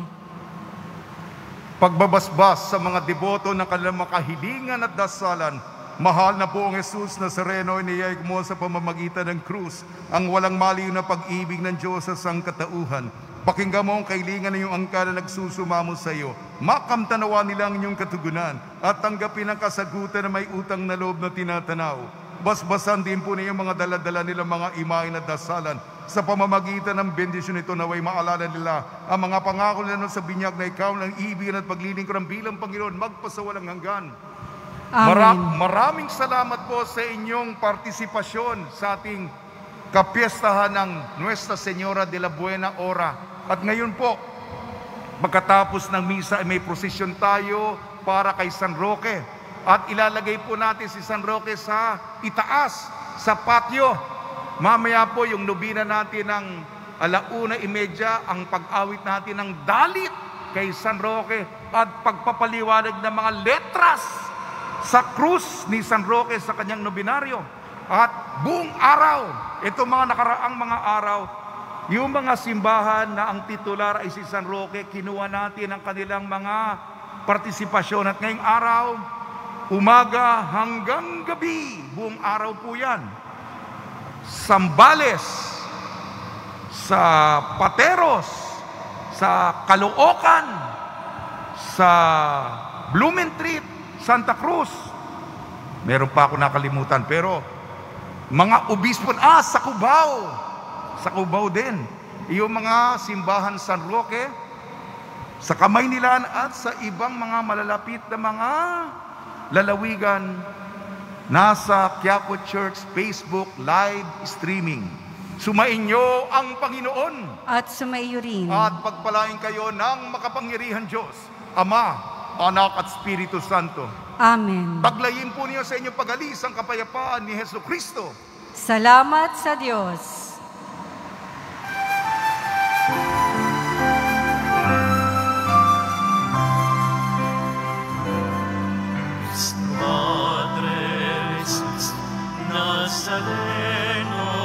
Pagbabasbas sa mga deboto ng kanilang makahilingan at dasalan, mahal na Poong Jesus Nazareno, iniyayag mo sa pamamagitan ng krus ang walang maliw na pag-ibig ng Diyos sa sangkatauhan. Pakinggan mo ang kailingan ng iyong angkan na nagsusumamo sa iyo. Makamtanawa nila ang iyong katugunan at tanggapin ang kasagutan na may utang na loob na tinatanaw. Basbasan din po niyo mga daladala nilang mga imahin at dasalan. Sa pamamagitan ng bendisyon ito, naway maalala nila ang mga pangako nila sa binyag na ikaw ng ibigan at paglilingkuran bilang Panginoon magpasawalang hanggan. Maraming salamat po sa inyong partisipasyon sa ating kapiestahan ng Nuestra Señora de la Buena Hora. At ngayon po, pagkatapos ng misa ay may prosesyon tayo para kay San Roque. At ilalagay po natin si San Roque sa itaas, sa patio. Mamaya po yung nobina natin ng 1:30, ang pag-awit natin ng dalit kay San Roque at pagpapaliwanag ng mga letras sa krus ni San Roque sa kanyang nobinaryo. At buong araw, ito mga nakaraang mga araw, yung mga simbahan na ang titular ay si San Roque, kinuha natin ang kanilang mga partisipasyon. At ngayong araw, umaga hanggang gabi, buong araw po yan. Sambales, sa Pateros, sa Caloocan, sa Blumentritt, Santa Cruz. Meron pa ako nakalimutan, pero mga obispo, sa Cubao din. Yung mga simbahan San Roque, sa Kamaynilan at sa ibang mga malalapit na mga lalawigan, nasa Quiapo Church Facebook live streaming. Sumainyo ang Panginoon. At sumaiyo rin. At pagpalain kayo ng makapangyarihan Diyos, Ama, Anak at Espiritu Santo. Amen. Paglayin po niyo sa inyong pag-alis ang kapayapaan ni Jesucristo. Salamat sa Diyos. Padre Jesus Nazareno,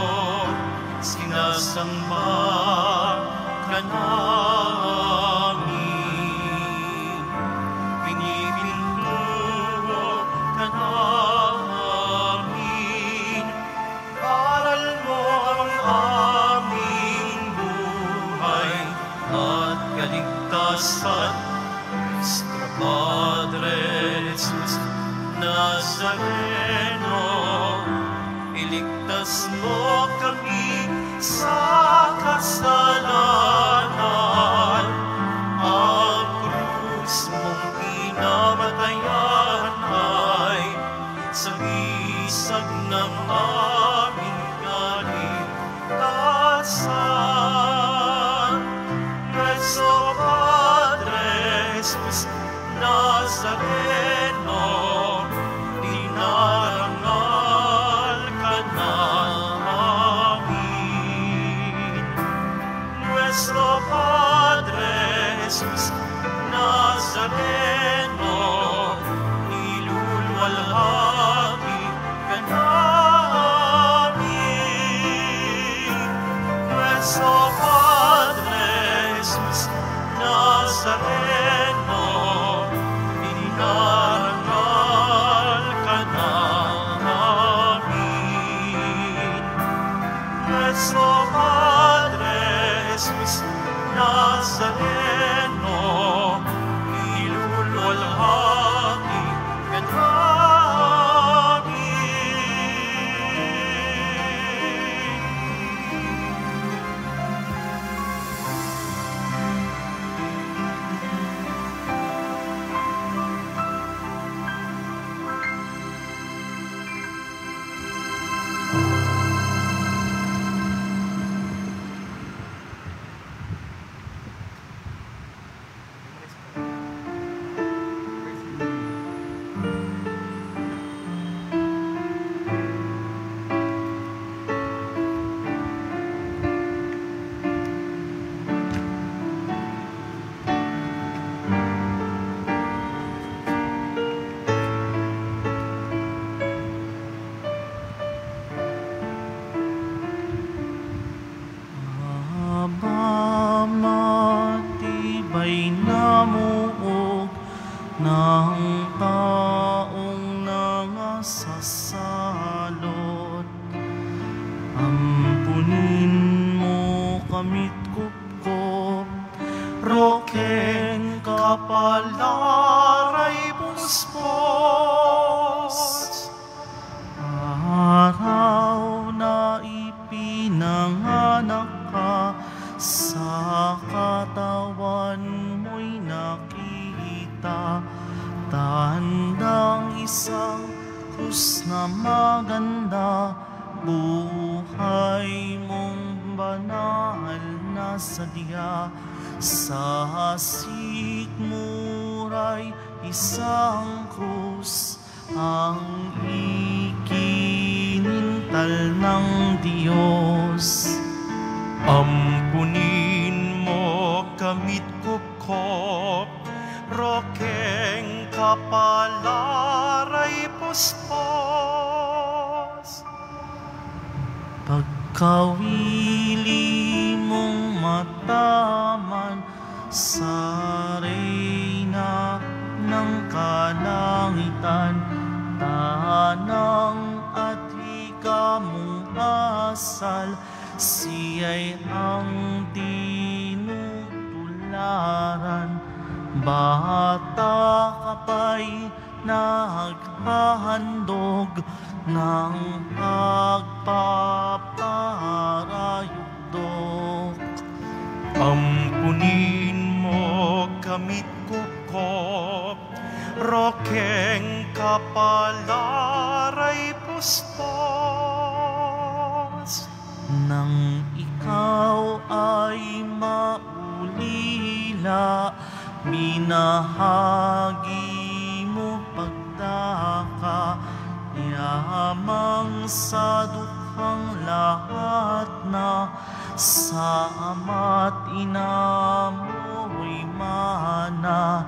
sinasamba ka namin, pinipintuho ka namin, aral mo ang aming buhay at kaligtasan. Nuestro Padre Jesus Nazareno, iligtas mo kami sa kasalanan. Ang krus mong pinamatayan ay sagisag ng aming kaligtasan. Nuestro Padre Jesus Nazareno, dinarangal ka namin. Nuestro Padre Jesus Nazareno, niluluwalhati ka namin. Nuestro Padre Jesus Nazareno, dinarangal ang taong nangasasalot. Ampunin mo kamit kupkop, Roken kapalaray puspos. Araw na ipinanganak ka, sa katawan mo'y nakita tandang isang krus na maganda. Buhay mong banal na sadya, sa sikmuray isang krus ang ikinintal ng Diyos. Ampunin mo kamit kupkop, Rokeng kapalaray puspos. Pagkawili mong mataman sa reyna ng kalangitan, tanang at hikamong asal, siya'y ang tinutularan. Bata ka pa'y naghahandog ng pagpaparayugdok. Ampunin mo kamit kupkop, Rokeng kapalaray puspos. Nang ikaw ay maulila, binahagi mo pagdaka, yamang sa dukhang lahat na sa ama't ina mo'y mana.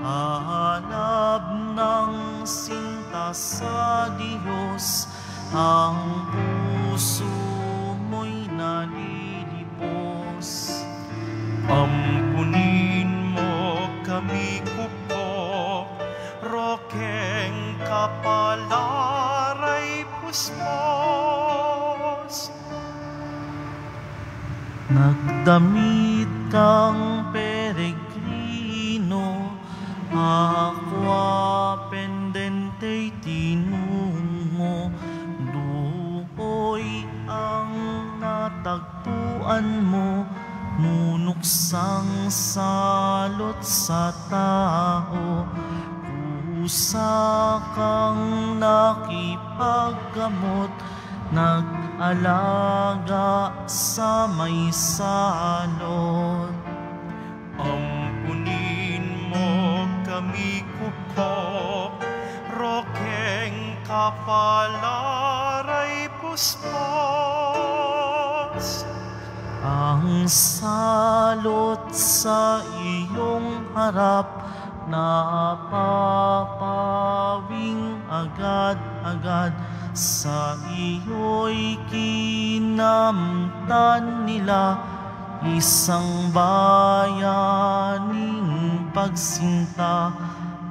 Alab ng sinta sa Diyos, ang puso mo'y nalilipos. Ampunin mo kami kupkop, Rokeng kapalaray puspos. Nagdamit kang peregrino, aqua pendente tinungo, duoy ang natagpuan mo, nunuksang salot sa tao. Kusa kang nakipaggamot, nag-alaga sa may salot. Ampunin mo kami kupkop, Rokeng kapalaray puspos. Ang salot sa iyong harap, napapawing agad-agad, sa iyo'y kinamtan nila, isang bayaning pagsinta.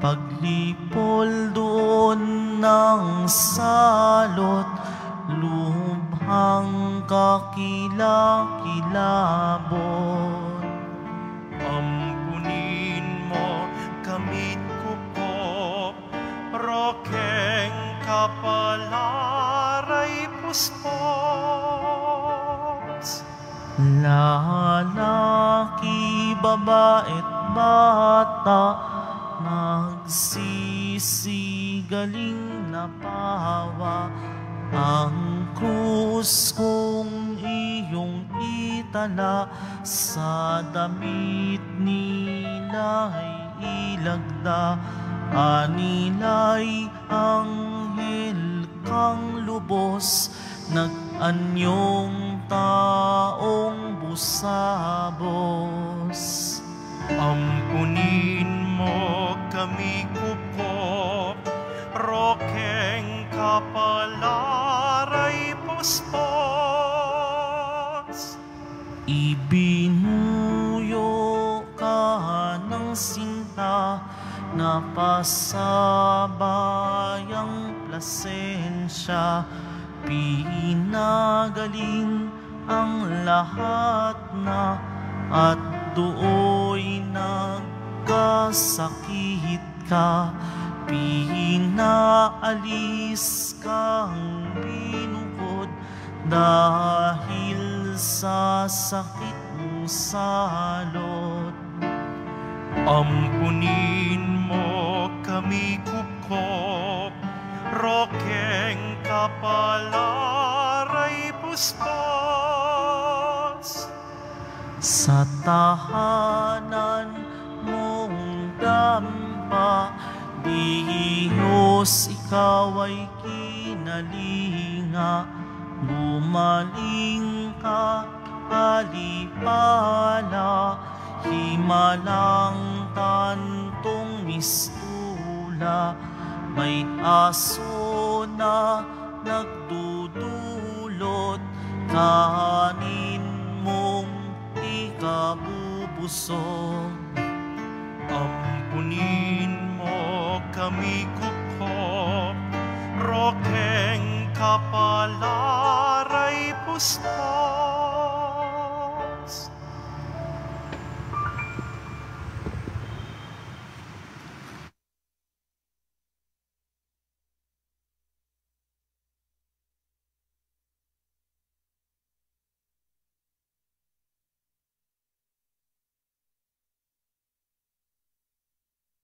Paglipol doon ng salot, lubhang kakilakilabot. Ampunin mo kamit kupkop, Rokeng kapalaray puspos. Lalaki, babae't bata, nagsisigaling na pawa, ang krus kong iyong itala, sa damit nila'y ilagda. Anila'y anghel kang lubos, nag-anyong taong busabos. Ampunin mo kami kupkop, Rokeng kapalaray puspos. Ibinuyo ka ng sinta, na napasabayang plasensya, pinagaling ang lahat na at dooy nagkasakit ka, pinaalis kang binukod dahil sa sakit mo salot. Ampunin mo kami kupkop, rokeng kapalaray puspos. Sa tahanan mong dampa, Diyos, ikaw ay kinalinga, bumaling ka alipala, himalang tantong mistula, may aso na nagdudulot, kanin mong ikabubusog. Ampunin mo kami kupkop, rokeng kapalaray puspos.